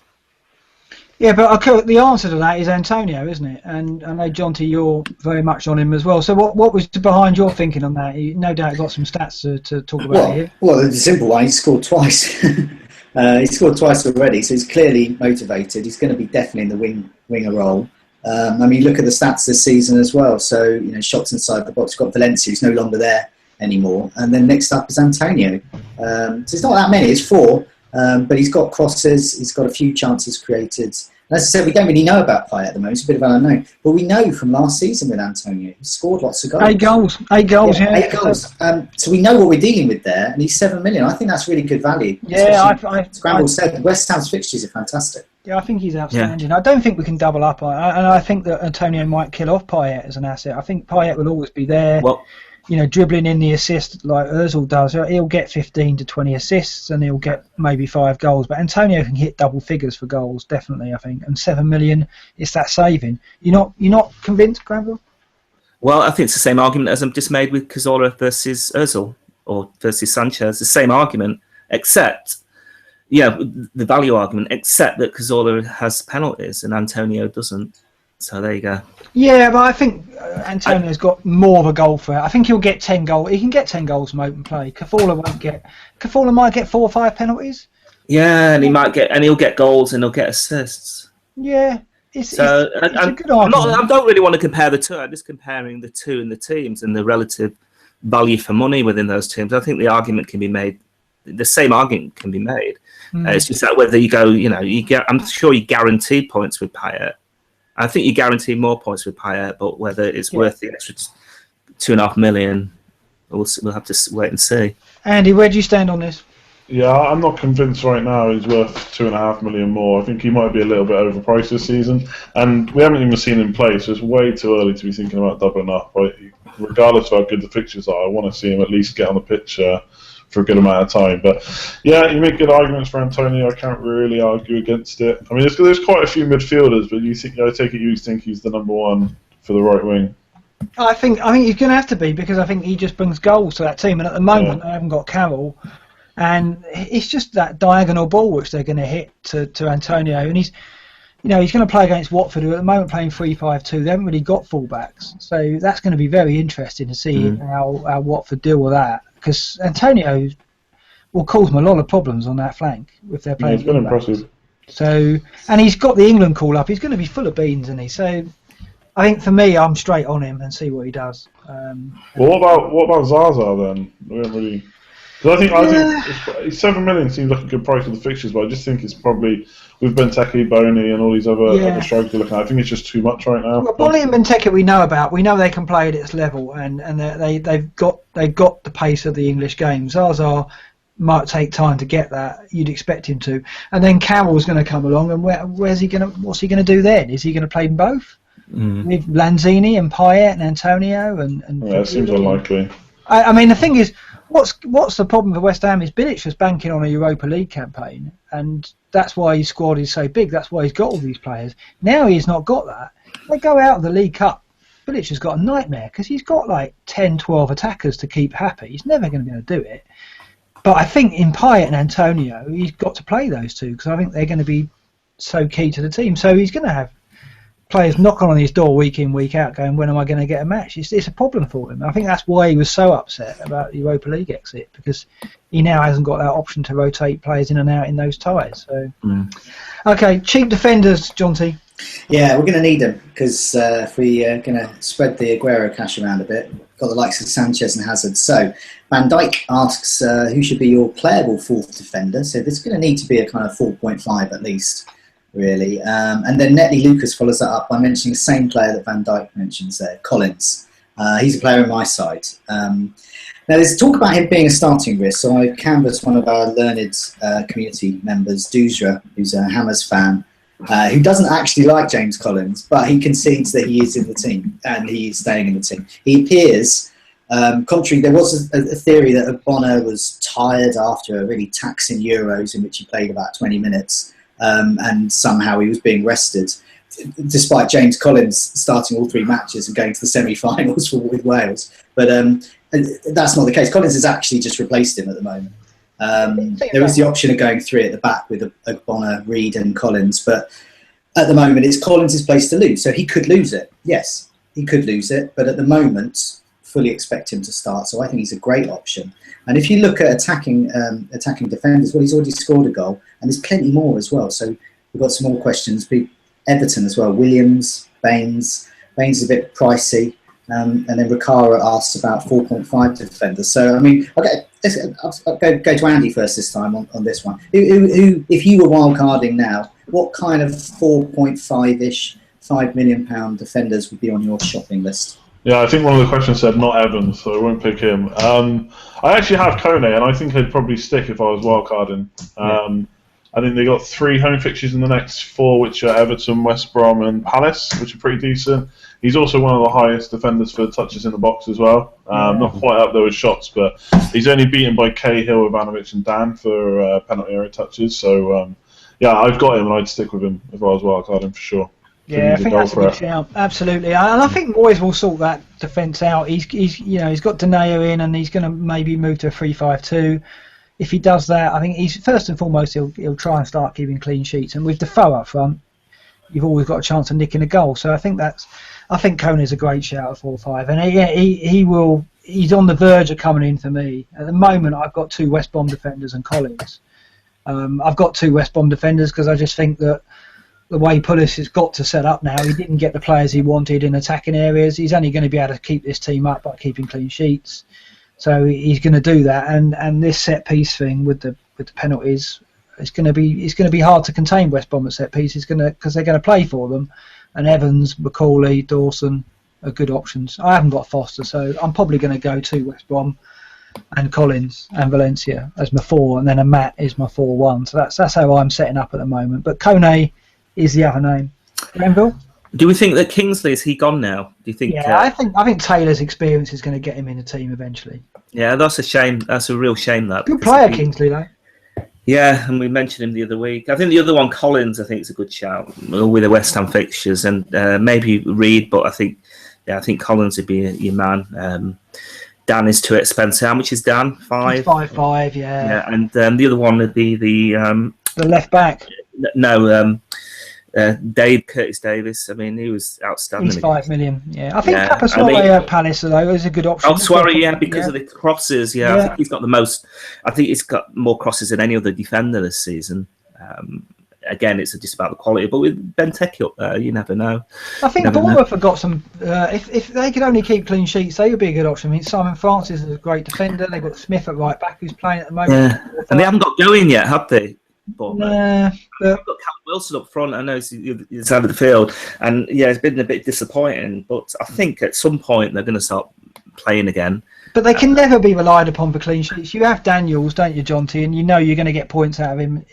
Yeah, but the answer to that is Antonio, isn't it? And I know, Jonty, you're very much on him as well. So what was behind your thinking on that? You no doubt got some stats to talk about here. Well, the simple one, he scored twice. He scored twice already, so he's clearly motivated. He's going to be definitely in the winger role. Look at the stats this season as well. So, shots inside the box. You've got Valencia, who's no longer there anymore. And then next up is Antonio. So it's not that many, it's 4. But he's got crosses, he's got a few chances created. And as I said, we don't really know about Payet at the moment, it's a bit of an unknown. But we know from last season with Antonio, he scored lots of goals. 8 goals, yeah. 8 goals. So we know what we're dealing with there, and he's 7 million. I think that's really good value. Yeah, as Granville said, West Ham's fixtures are fantastic. Yeah, I think he's outstanding. Yeah. I don't think we can double up on it. And I think that Antonio might kill off Payet as an asset. I think Payet will always be there. Well, dribbling in the assist like Ozil does. He'll get 15 to 20 assists and he'll get maybe 5 goals. But Antonio can hit double figures for goals, definitely, I think. And 7 million, it's that saving. You're not convinced, Granville? Well, I think it's the same argument as I've just made with Cazorla versus Ozil or versus Sanchez. The same argument, except, the value argument, except that Cazorla has penalties and Antonio doesn't. So there you go. Yeah, but I think Antonio's got more of a goal threat. I think he'll get 10 goals. He can get 10 goals from open play. Cafalla might get 4 or 5 penalties. Yeah, and he'll get goals and he'll get assists. Yeah, it's a good argument. I don't really want to compare the two. I'm just comparing the two in the teams and the relative value for money within those teams. I think the argument can be made. The same argument can be made. It's just that whether you go, I'm sure you guarantee points with Payet. I think you guarantee more points with Payet, but whether it's worth the extra 2.5 million, we'll have to wait and see. Andy, where do you stand on this? Yeah, I'm not convinced right now he's worth 2.5 million more. I think he might be a little bit overpriced this season, and we haven't even seen him play, so it's way too early to be thinking about doubling up. Regardless of how good the fixtures are, I want to see him at least get on the pitch for a good amount of time. But yeah, you make good arguments for Antonio. I can't really argue against it. There's quite a few midfielders, but I take it you think he's the number one for the right wing. I think he's going to have to be, because I think he just brings goals to that team, and at the moment they haven't got Carroll, and it's just that diagonal ball which they're going to hit to Antonio, and he's going to play against Watford, who at the moment playing 3-5-2. They haven't really got fullbacks, so that's going to be very interesting to see how Watford deal with that, because Antonio will cause them a lot of problems on that flank if they're playing. He's been impressive. So, and he's got the England call up. He's going to be full of beans, isn't he? So, I think for me, I'm straight on him and see what he does. Well, what about Zaza then? We haven't really. Because I think 7 million seems like a good price for the fixtures, but I just think it's probably with Benteke, Boney, and all these other strikers we're looking at. I think it's just too much right now. Well, Boney and Benteke we know about. We know they can play at its level, and they've got the pace of the English game. Zaza might take time to get that. You'd expect him to, and then Carroll's going to come along, and what's he going to do then? Is he going to play them both with Lanzini and Payet and Antonio? And it seems unlikely. I mean, the thing is, what's the problem for West Ham is Bilic was banking on a Europa League campaign, and that's why his squad is so big. That's why he's got all these players. Now he's not got that. They go out of the League Cup. Bilic has got a nightmare because he's got like 10, 12 attackers to keep happy. He's never going to be able to do it. But I think in Payet and Antonio, he's got to play those two, because I think they're going to be so key to the team. So he's going to have players knocking on his door week in, week out, going, when am I going to get a match? It's a problem for him. I think that's why he was so upset about the Europa League exit, because he now hasn't got that option to rotate players in and out in those ties. So, Okay, cheap defenders, John T. Yeah, we're going to need them, because if we are going to spread the Aguero cash around a bit, we've got the likes of Sanchez and Hazard. So Van Dijk asks who should be your playable fourth defender. So there's going to need to be a kind of 4.5 at least, really. And then Netley Lucas follows that up by mentioning the same player that Van Dijk mentions there, Collins. He's a player on my side. Now there's talk about him being a starting risk, so I canvassed one of our learned community members, Duzra, who's a Hammers fan, who doesn't actually like James Collins, but he concedes that he is in the team and he is staying in the team. He appears, contrary, there was a theory that Aguero was tired after a really taxing Euros in which he played about 20 minutes and somehow he was being rested, despite James Collins starting all 3 matches and going to the semi-finals with Wales. But that's not the case. Collins has actually just replaced him at the moment. There is the option of going 3 at the back with Agbonna, Reed and Collins, but at the moment it's Collins' place to lose, so he could lose it. Yes, he could lose it, but at the moment fully expect him to start, so I think he's a great option. And if you look at attacking defenders, well, he's already scored a goal, and there's plenty more as well, so we've got some more questions. Everton as well, Williams, Baines is a bit pricey, and then Riccara asks about 4.5 defenders. So, I mean, okay, I'll go to Andy first this time on this one. Who, if you were wildcarding now, what kind of 4.5-ish, £5 million defenders would be on your shopping list? Yeah, I think one of the questions said not Evans, so I won't pick him. I actually have Kone, and I think I'd probably stick if I was wildcarding. I think they got 3 home fixtures in the next 4, which are Everton, West Brom and Palace, which are pretty decent. He's also one of the highest defenders for touches in the box as well. Not quite up there with shots, but he's only beaten by Cahill, Ivanovic and Dan for penalty area touches. So, yeah, I've got him and I'd stick with him if I was wildcarding for sure. Yeah, I think that's a good shout. Absolutely, and I think Moyes will sort that defence out. He's got Denayer in, and he's going to maybe move to a 3-5-2. If he does that, I think he's first and foremost he'll try and start keeping clean sheets. And with Defoe up front, you've always got a chance of nicking a goal. So I think Kone is a great shout at 4-5, and he's on the verge of coming in for me. At the moment, I've got 2 West Brom defenders and Collins. I've got 2 West Brom defenders because I just think that the way Pulis has got to set up now, he didn't get the players he wanted in attacking areas. He's only going to be able to keep this team up by keeping clean sheets. So he's going to do that, and this set piece thing with the penalties, it's going to be hard to contain West Brom at set pieces, because they're going to play for them. And Evans, Macaulay, Dawson are good options. I haven't got Foster, so I'm probably going to go to West Brom and Collins and Valencia as my 4, and then a Matt is my 4-1. So that's how I'm setting up at the moment. But Kone is the other name. Grenville? Do we think that Kingsley, is he gone now? Do you think? Yeah, I think Taylor's experience is going to get him in the team eventually. Yeah, that's a shame. That's a real shame. That good player, Kingsley, though. Yeah, and we mentioned him the other week. I think the other one, Collins, I think is a good shout with the West Ham fixtures, and maybe Reed, but I think yeah, I think Collins would be your man. Dan is too expensive. How much is Dan? 5? 5-5, yeah. Yeah, and the other one would be the left back. No, Curtis Davis. I mean, he was outstanding. He's 5 million. Yeah, I think Yeah, Captaincy at Palace though is a good option. Oh, Suarez, yeah, because of the crosses. Yeah, I think he's got the most. I think he's got more crosses than any other defender this season. Again, it's just about the quality. But with Benteke up there, you never know. I think Bournemouth have got some. If they could only keep clean sheets, they would be a good option. I mean, Simon Francis is a great defender. They've got Smith at right back, who's playing at the moment. Yeah, and they haven't got going yet, have they? Nah, they've got Callum Wilson up front. I know he's out of the field, and yeah, it's been a bit disappointing. But I think at some point they're going to start playing again. But they can never be relied upon for clean sheets. You have Daniels, don't you, John T? And you know you're going to get points out of him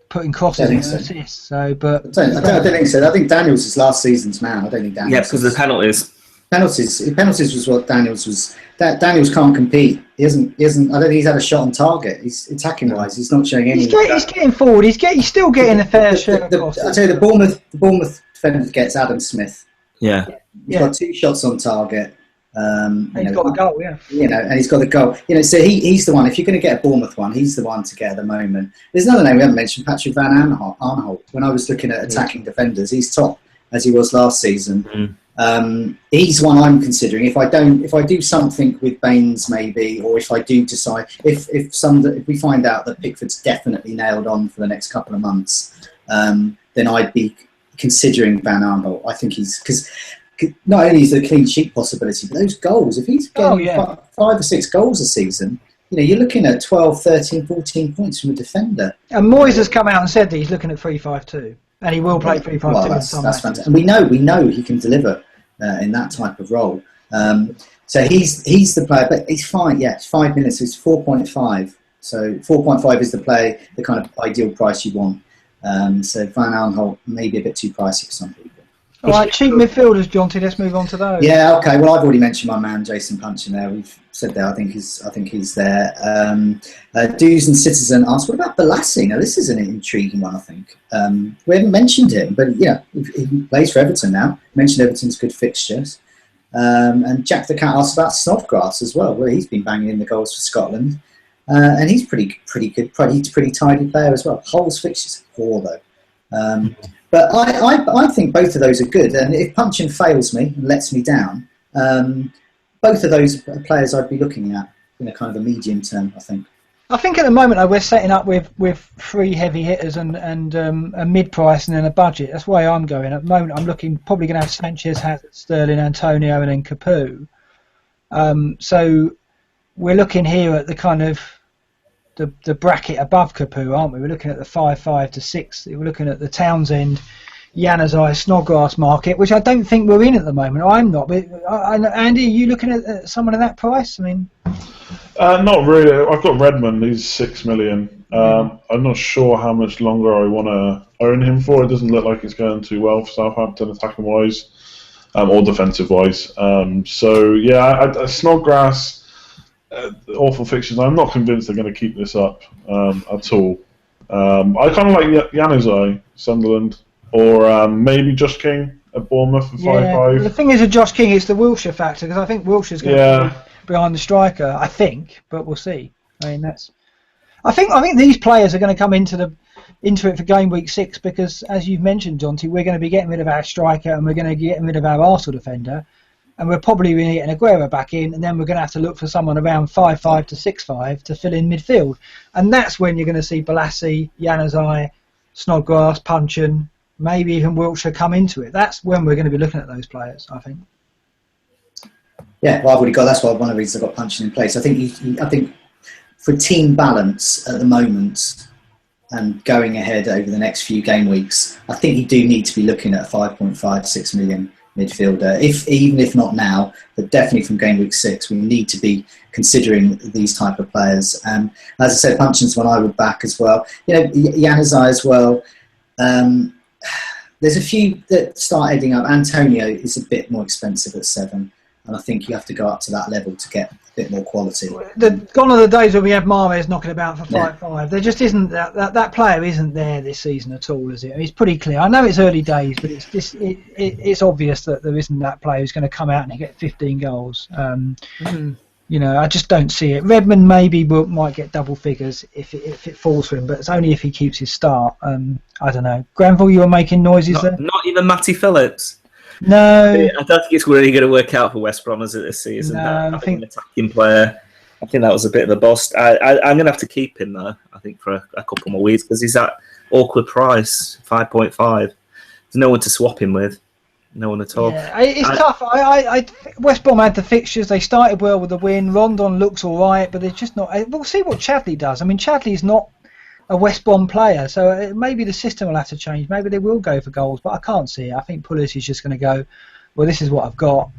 putting crosses in assists. So, but I don't think so. I think Daniels is last season's man. I don't think Daniels. Yeah, because of the penalties. Penalties was what Daniels was. Daniels can't compete. He hasn't. I don't think he's had a shot on target. He's attacking wise. He's not showing any. He's getting forward. He's still getting a fair share. I tell you, the Bournemouth defender gets Adam Smith. Yeah. He's got 2 shots on target. He's got the goal, yeah. And he's got the goal. So he's the one. If you're going to get a Bournemouth one, he's the one to get at the moment. There's another name we haven't mentioned, Patrick Van Aanholt. When I was looking at attacking defenders, he's top as he was last season. He's one I'm considering. If I do something with Baines maybe, or if I do decide if we find out that Pickford's definitely nailed on for the next couple of months, then I'd be considering Van Aanholt. I think because not only is there a clean sheet possibility, but those goals, if he's getting 5 or 6 goals a season, you're looking at 12, 13, 14 points from a defender. And Moyes has come out and said that he's looking at 3-5-2, and he will play 3-5-2. Well, that's fantastic. And we know he can deliver in that type of role. So he's the player, but he's fine. Yeah, it's 5 minutes. So it's 4.5. So 4.5 is the kind of ideal price you want. So Van Aanholt may be a bit too pricey for some people. All right, cheap midfielders, John T. Let's move on to those. Yeah, okay. Well, I've already mentioned my man Jason Punch in there. We've said that. I think he's there. Dues and Citizen asked, "What about Balassi?" Now, this is an intriguing one. I think we haven't mentioned him, but he plays for Everton now. Mentioned Everton's good fixtures. And Jack the Cat asked about Snodgrass as well. Well, he's been banging in the goals for Scotland, and he's pretty good. Pretty tidy player as well. Hull's fixtures poor though. But I think both of those are good. And if Punchin fails me and lets me down, both of those are players I'd be looking at in a kind of a medium term, I think. I think at the moment we're setting up with 3 heavy hitters and a mid-price and then a budget. That's the way I'm going. At the moment I'm probably going to have Sanchez, Hazard, Sterling, Antonio and then Capoue. So we're looking here at the kind of the bracket above Capoue, aren't we? We're looking at the 5 to 6. We're looking at the Townsend, Januzaj, Snodgrass market, which I don't think we're in at the moment. I'm not. But Andy, are you looking at someone in that price? I mean, not really. I've got Redmond. He's 6 million. I'm not sure how much longer I want to own him for. It doesn't look like it's going too well for Southampton attacking wise, or defensive wise. So yeah, Snodgrass. Awful fixtures. I'm not convinced they're going to keep this up at all. I kind of like Januzaj, Sunderland, or maybe Josh King at Bournemouth for 5.5. The thing is with Josh King, it's the Wilshere factor because I think Wilshere's going to be behind the striker. I think, but we'll see. I mean, I think these players are going to come into it for game week 6 because, as you've mentioned, John T, we're going to be getting rid of our striker and we're going to be getting rid of our Arsenal defender. And we're probably going to get an Aguero back in, and then we're going to have to look for someone around 5.5 to 6.5 to fill in midfield. And that's when you're going to see Balassi, Januzaj, Snodgrass, Punchin, maybe even Wilshere come into it. That's when we're going to be looking at those players, I think. Yeah, well, I've already got. That's why one of the reasons I've got Punchin in place. I think for team balance at the moment and going ahead over the next few game weeks, I think you do need to be looking at a 5.5 6 million midfielder, even if not now, but definitely from game week 6, we need to be considering these type of players. As I said, Punchin's one I would back as well. Januzaj as well. There's a few that start heading up. Antonio is a bit more expensive at 7. and I think you have to go up to that level to get a bit more quality. Gone are the days where we have Mahrez knocking about for 5-5. There just isn't that player isn't there this season at all, is it? It's pretty clear. I know it's early days, but it's obvious that there isn't that player who's going to come out and get 15 goals. You know, I just don't see it. Redmond maybe might get double figures if it falls for him, but it's only if he keeps his start. I don't know. Granville, you were making noises there? Not even Matty Phillips. No. I don't think it's really going to work out for West Brom this season. No, I think an attacking player. I think that was a bit of a bust. I'm going to have to keep him though. I think for a couple more weeks because he's that awkward price, 5.5. There's no one to swap him with. No one at all. Yeah, it's tough. West Brom had the fixtures. They started well with the win. Rondon looks all right, but they're just not. We'll see what Chadley does. I mean, Chadley's not a West Brom player, so maybe the system will have to change. Maybe they will go for goals, but I can't see it. I think Pulisic is just going to go, well, this is what I've got.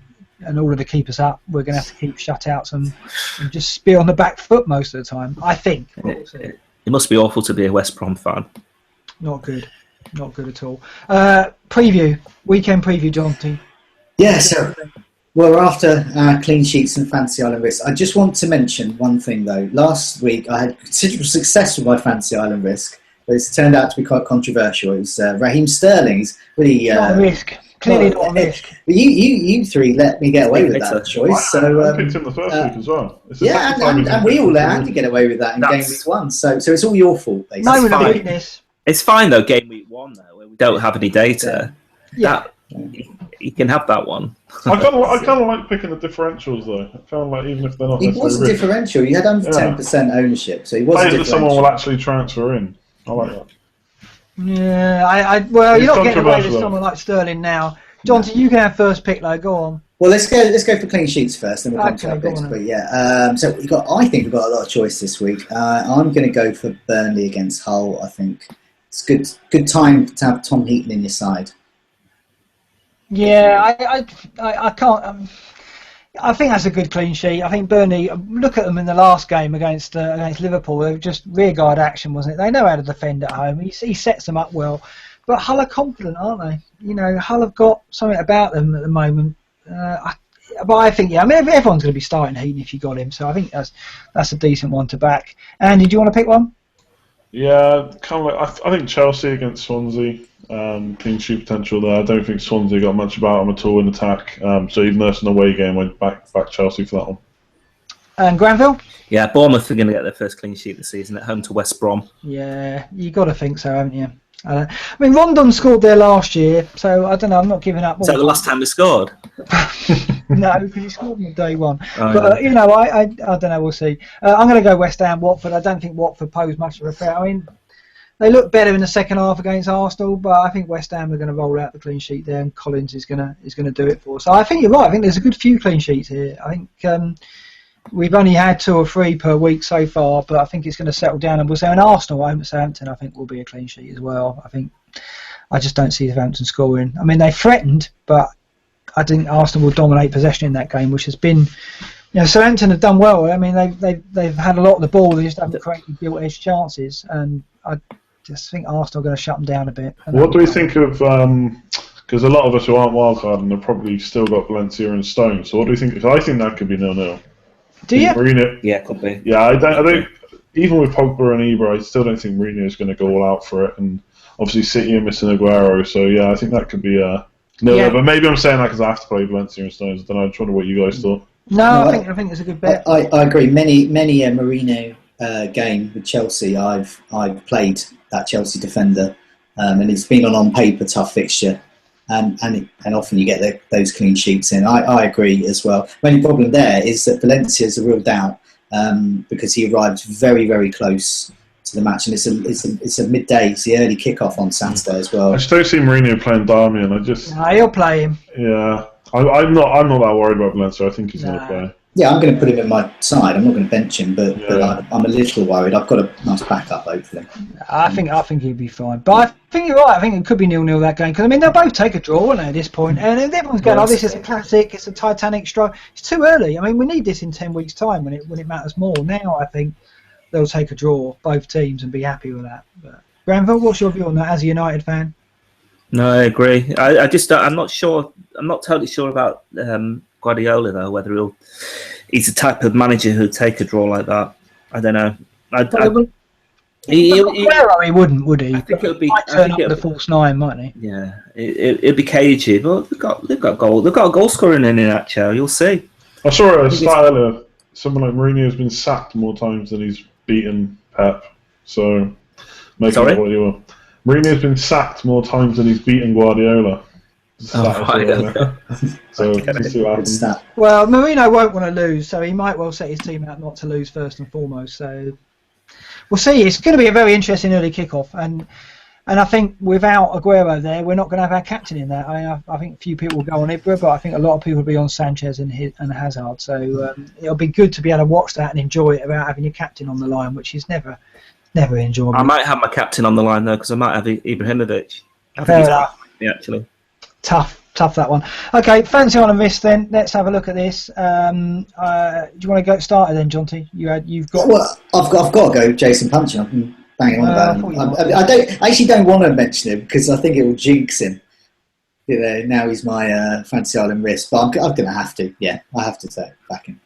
In order to keep us up, we're going to have to keep shutouts and just be on the back foot most of the time, I think. It must be awful to be a West Brom fan. Not good. Not good at all. Weekend preview, Jonty. Yeah, so we're after clean sheets and Fantasy Island Risk. I just want to mention one thing, though. Last week, I had considerable success with my Fantasy Island Risk, but it's turned out to be quite controversial. It was Raheem Sterling's really... not a risk. Clearly not a risk. You three let me get away with that choice. I picked him the first week as well. And we all let Andy get away with that in game week 1. So it's all your fault, basically. Moment of weakness. It's fine though. Game week 1 though, where we don't have any data. You can have that one. I kind of like picking the differentials though. I kind of like even if they're not. He was a differential. You had under 10% ownership, so he was a differential. That someone will actually transfer in. I like that. Yeah, well, you're not getting away with someone like Sterling now. Jonty, you can have first pick though. Go on. Well, let's go for clean sheets first, then we'll come to our picks. But so I think we've got a lot of choice this week. I'm going to go for Burnley against Hull. I think it's good time to have Tom Heaton in your side. Yeah, I can't. I think that's a good clean sheet. I think Burnley. Look at them in the last game against Liverpool. They were just rearguard action, wasn't it? They know how to defend at home. He sets them up well. But Hull are confident, aren't they? You know, Hull have got something about them at the moment. But I think, I mean, everyone's going to be starting Heaton if you got him. So I think that's a decent one to back. Andy, do you want to pick one? Yeah, kind of like I think Chelsea against Swansea. Clean sheet potential there. I don't think Swansea got much about them at all in attack. So even though it's an away game, I back Chelsea for that one. And Granville? Yeah, Bournemouth are going to get their first clean sheet this season at home to West Brom. Yeah, you got to think so, haven't you? I mean, Rondon scored there last year, so I don't know. I'm not giving up. Is that the last time he scored? No, because he scored on day one. But you know, I don't know. We'll see. I'm going to go West Ham, Watford. I don't think Watford pose much of a threat. I mean, they look better in the second half against Arsenal, but I think West Ham are going to roll out the clean sheet there, and Collins is going to do it for us. So I think you're right. I think there's a good few clean sheets here. I think we've only had 2 or 3 per week so far, but I think it's going to settle down. And we'll say an Arsenal home at Southampton, I think, will be a clean sheet as well. I just don't see Southampton scoring. I mean, they threatened, but I think Arsenal will dominate possession in that game, which has been, you know, Southampton have done well. I mean, they've had a lot of the ball. They just haven't created gilt-edged chances, and I just think Arsenal are going to shut them down a bit. What do we think of? Because a lot of us who aren't wildcard and have probably still got Valencia and Stones. So what do we think? Because I think that could be 0-0. Do you? Mourinho, Yeah, could be. Yeah, I don't. Even with Pogba and Ibra, I still don't think Mourinho is going to go all out for it. And obviously, City are missing Aguero, so yeah, I think that could be 0-0. Yeah. But maybe I'm saying that because I have to play Valencia and Stones. I don't know. I just wonder what you guys thought. No, I think it's a good bet. I agree. Many a Mourinho game with Chelsea, I've played that Chelsea defender, and it's been on paper tough fixture. And often you get those clean sheets in. I agree as well. The only problem there is that Valencia is a real doubt because he arrived very, very close to the match, and it's a midday. It's the early kickoff on Saturday as well. I just don't see Mourinho playing Darmian. No, he'll play him. Yeah, I'm not that worried about Valencia. I think he's going to play. Yeah, I'm going to put him in my side. I'm not going to bench him, but I'm a little worried. I've got a nice backup, hopefully. I think he'll be fine. But I think you're right. I think it could be 0-0 that game because I mean they'll both take a draw, won't they, at this point? And everyone's going, "Oh, this is a classic. It's a Titanic strike." It's too early. I mean, we need this in 10 weeks' time when it matters more. Now, I think they'll take a draw, both teams, and be happy with that. But Granville, what's your view on that as a United fan? No, I agree. I'm not sure. I'm not totally sure about Guardiola Guardiola though. Whether he's the type of manager who'd take a draw like that. I don't know. He wouldn't, would he? I think it would be. Might turn up the false nine, mightn't he? Yeah, it'd be cagey, but they've got a goal scoring in that show. You'll see. I saw a stat earlier. Someone like Mourinho's been sacked more times than he's beaten Pep. So, make it what you want. Mourinho's been sacked more times than he's beaten Guardiola. So see what happens. Well, Mourinho won't want to lose, so he might well set his team out not to lose first and foremost. So we'll see. It's going to be a very interesting early kickoff, and I think without Aguero there, we're not going to have our captain in that. I think a few people will go on Ibra, but I think a lot of people will be on Sanchez and Hazard. So it'll be good to be able to watch that and enjoy it without having your captain on the line, which is never enjoyable. I might have my captain on the line though, because I might have Ibrahimovic. Fair enough. Actually. Tough that one. Okay, fancy on a miss then. Let's have a look at this. Do you want to go started then, Jonty? You've got. Well, I've got to go. Jason Puncheon. I've been banging on about him. I actually don't want to mention him because I think it will jinx him. You know, now he's my fantasy island risk, but I'm going to have to. Yeah, I have to back him.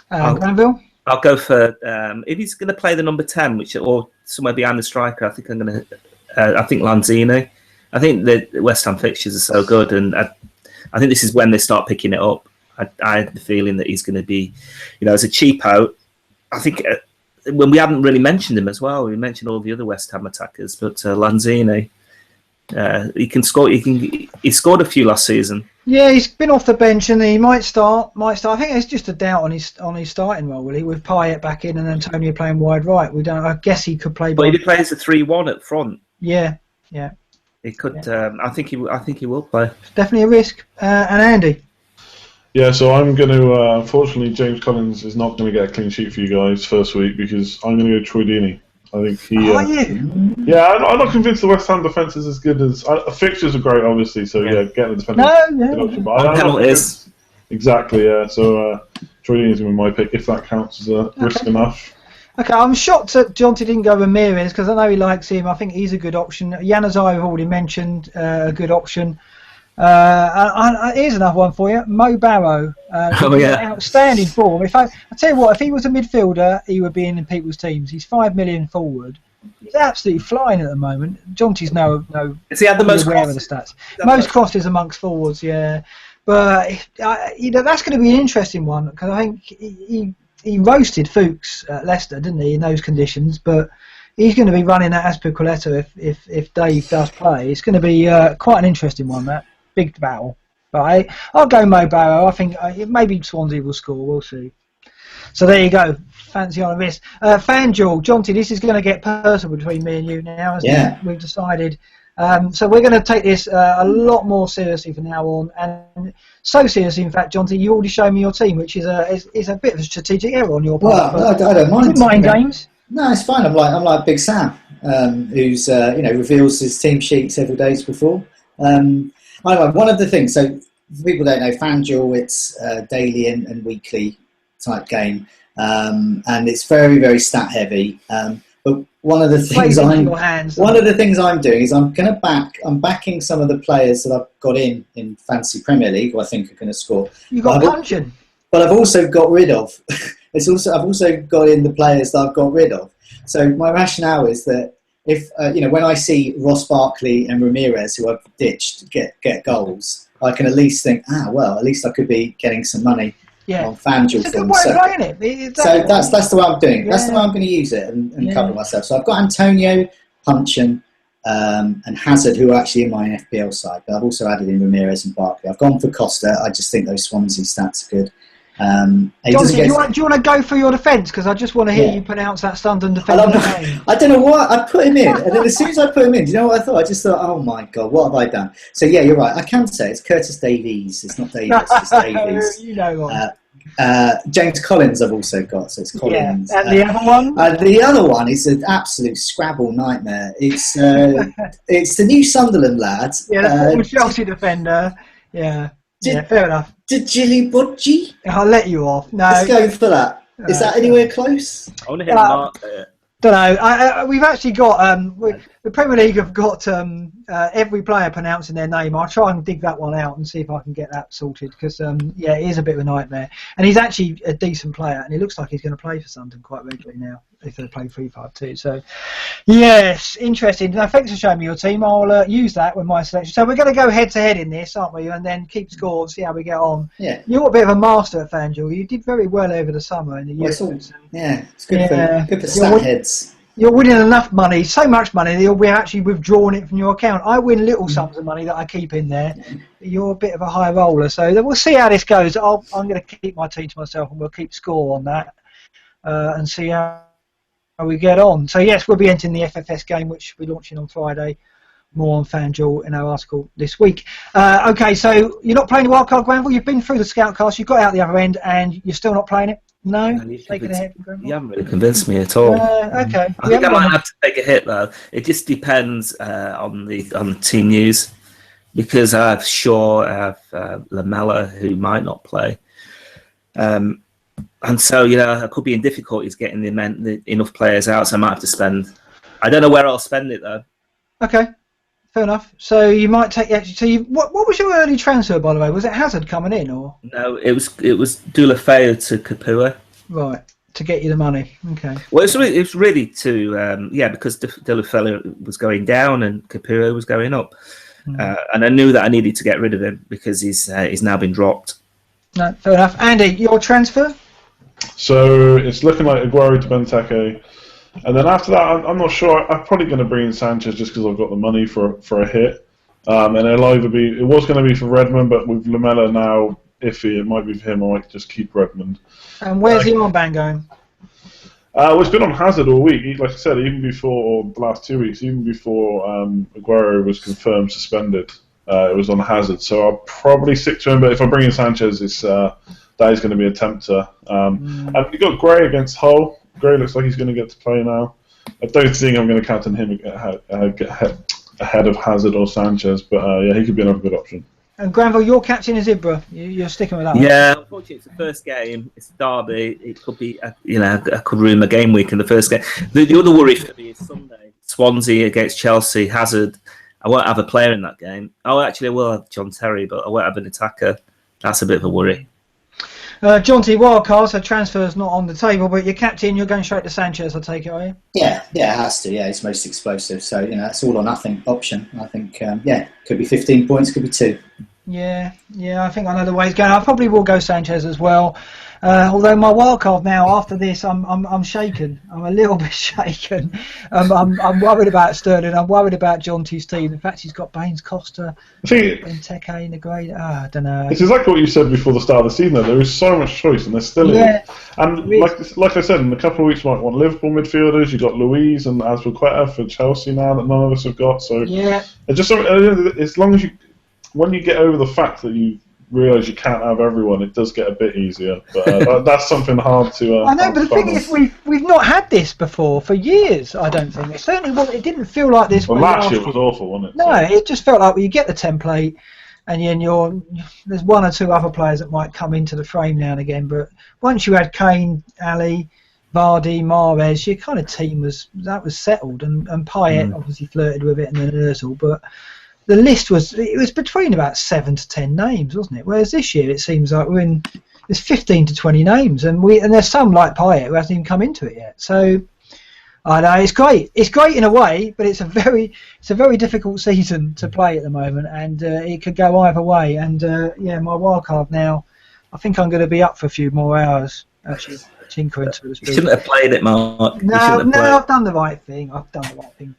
Granville. I'll go for if he's going to play the number 10, or somewhere behind the striker. I think I'm going to. I think Lanzini. I think the West Ham fixtures are so good, and I think this is when they start picking it up. I have the feeling that he's going to be, as a cheap out. I think when we haven't really mentioned him as well, we mentioned all the other West Ham attackers, but Lanzini, he can score. He scored a few last season. Yeah, he's been off the bench and he might start. I think it's just a doubt on his starting role, really, with Payet back in and Antonio playing wide right. I guess he could play. But if he plays a 3-1 up front, yeah. He could. Yeah. I think he will play. It's definitely a risk. And Andy. Yeah, so I'm going to. Unfortunately, James Collins is not going to get a clean sheet for you guys first week because I'm going to go Troy Deeney. I think he. Are you? Yeah, I'm not convinced the West Ham defence is as good as fixtures are great, obviously. So getting the defence. No. Penalties. Exactly. Yeah. So Troy Deeney is going to be my pick if that counts as a risk enough. Okay, I'm shocked that Jonty didn't go Ramirez because I know he likes him. I think he's a good option. Januzaj I've already mentioned, a good option. Here's another one for you, Mo Barrow. Outstanding form. I tell you what, if he was a midfielder, he would be in people's teams. He's 5 million forward. He's absolutely flying at the moment. Jonty's no. Has he had the most aware of the stats? Most crosses amongst forwards, yeah. But that's going to be an interesting one because I think he roasted Fuchs at Leicester, didn't he, in those conditions? But he's going to be running that Azpilicueta if Dave does play. It's going to be quite an interesting one, that big battle. But I'll go Mo Barrow. I think maybe Swansea will score. We'll see. So there you go. Fancy on a miss. FanDuel, Jonty, this is going to get personal between me and you now, hasn't it? We've decided. So we're going to take this a lot more seriously from now on, and so seriously, in fact, Jonty, you already showed me your team, which is a bit of a strategic error on your part. Well, I don't mind. Mind games? No, it's fine. I'm like Big Sam, who's reveals his team sheet several days before. Anyway, one of the things. So for people who don't know, FanDuel, it's a daily and weekly type game, and it's very, very stat heavy. But one of the things I'm doing is I'm backing some of the players that I've got in Fantasy Premier League who I think are going to score. You got Puncheon. But I've also got rid of. I've also got in the players that I've got rid of. So my rationale is that if when I see Ross Barkley and Ramirez, who I've ditched, get goals, I can at least think, at least I could be getting some money. On FanDuel it's a good way of playing it. So that's the way I'm doing. That's the way I'm going to use it and cover myself. So I've got Antonio, Puncheon, and Hazard, who are actually in my FPL side. But I've also added in Ramirez and Barkley. I've gone for Costa. I just think those Swansea stats are good. Johnson, do you want to go for your defence? Because I just want to hear you pronounce that Sunderland defence name. I don't know what I put him in, and then as soon as I put him in, do you know what I thought? I just thought, oh my god, what have I done? So yeah, you're right. I can say it's Curtis Davies. It's not Davies. It's Davies. You know what? James Collins I've also got, so it's Collins. Yeah. And the other one? The other one is an absolute Scrabble nightmare. It's the new Sunderland lad. Yeah, the Chelsea defender. Yeah. Fair enough. Djili Budgie? I'll let you off. No. Let's go for that. Is that anywhere close? I want to hear Mark there. Don't know. We've actually got the Premier League have got every player pronouncing their name. I'll try and dig that one out and see if I can get that sorted because, yeah, it is a bit of a nightmare. And he's actually a decent player, and it looks like he's going to play for Sunderland quite regularly now if they play 3-5-2. So, yes, interesting. Now, thanks for showing me your team. I'll use that with my selection. So we're going to go head-to-head in this, aren't we? And then keep score and see how we get on. Yeah. You're a bit of a master at FanDuel. You did very well over the summer in the Euros. Yeah, it's good for stat heads. You're winning enough money, so much money, that you'll be actually withdrawn it from your account. I win little sums of money that I keep in there. You're a bit of a high roller, so we'll see how this goes. I'm going to keep my team to myself, and we'll keep score on that and see how we get on. So, yes, we'll be entering the FFS game, which we're launching on Friday. More on FanDuel in our article this week. Okay, so you're not playing the Wildcard, Granville. You've been through the Scoutcast. You've got out the other end, and you're still not playing it? No? You haven't really convinced me at all. Okay. I think I might have to take a hit, though. It just depends on the team news, because I have Shaw, I have Lamella, who might not play. And so, I could be in difficulties getting enough players out, so I might have to spend. I don't know where I'll spend it, though. Okay. Fair enough. So you might take what was your early transfer, by the way? Was it Hazard coming in, or no? It was Deulofeu to Kapua. Right, to get you the money. Okay. Well, it was really to because Deulofeu was going down and Kapua was going up, and I knew that I needed to get rid of him because he's now been dropped. No, fair enough. Andy, your transfer? So it's looking like Aguero to Benteke. And then after that, I'm not sure. I'm probably going to bring in Sanchez just because I've got the money for a hit. And it'll either be, it was going to be for Redmond, but with Lamella now iffy, it might be for him. I might just keep Redmond. And where's the armband going? Well, it's been on Hazard all week. Like I said, even before the last 2 weeks, even before Aguero was confirmed suspended, it was on Hazard. So I'll probably stick to him. But if I bring in Sanchez, that is going to be a tempter. And we've got Gray against Hull. Gray looks like he's going to get to play now. I don't think I'm going to captain him ahead of Hazard or Sanchez, but he could be another good option. And Granville, your captain is Ibra. You're sticking with that one? Yeah, unfortunately, it's the first game. It's a derby. It could be, I could ruin my game week in the first game. The other worry for me is Sunday. Swansea against Chelsea. Hazard. I won't have a player in that game. Oh, actually, I will have John Terry, but I won't have an attacker. That's a bit of a worry. John T. Wildcard, so transfer's not on the table, but your captain, you're going straight to Sanchez, I take it, are you? Yeah, it has to. Yeah, he's most explosive. So, it's all or nothing option. I think, could be 15 points, could be 2. Yeah, I think I know the way it's going. I probably will go Sanchez as well. Although my wildcard now, after this, I'm shaken. I'm a little bit shaken. I'm worried about Sterling. I'm worried about John T's team. In fact, he's got Baines, Costa, Benteke in the grade. I don't know. It's exactly what you said before the start of the season. There is so much choice, and there still is. And like I said, in a couple of weeks, you might want Liverpool midfielders. You've got Louise and Azpilicueta for Chelsea now that none of us have got. So it's just as long as when you get over the fact that you realise you can't have everyone, it does get a bit easier. But that's something hard to. I know, but the thing is, we've not had this before for years. I don't think it certainly wasn't. It didn't feel like this. Well, last year was awful, wasn't it? No, it just felt like you get the template, and there's one or two other players that might come into the frame now and again. But once you had Kane, Ali, Vardy, Mahrez, your kind of team was settled, and Payet obviously flirted with it, and then Özil, but. The list was between about 7 to 10 names, wasn't it? Whereas this year it seems like there's 15 to 20 names, and there's some like Payet who hasn't even come into it yet. So I know it's great. It's great in a way, but it's a very difficult season to play at the moment, and it could go either way. And my wildcard now, I think I'm going to be up for a few more hours actually. Tinkering, so to speak. You shouldn't have played it, Mark. No, I've done the right thing.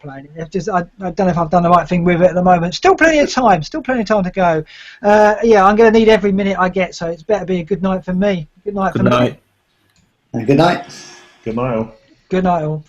Playing it. I don't know if I've done the right thing with it at the moment. Still plenty of time to go. I'm going to need every minute I get, so it's better be a good night for me. Good night. And good night. Good night all. Good night all.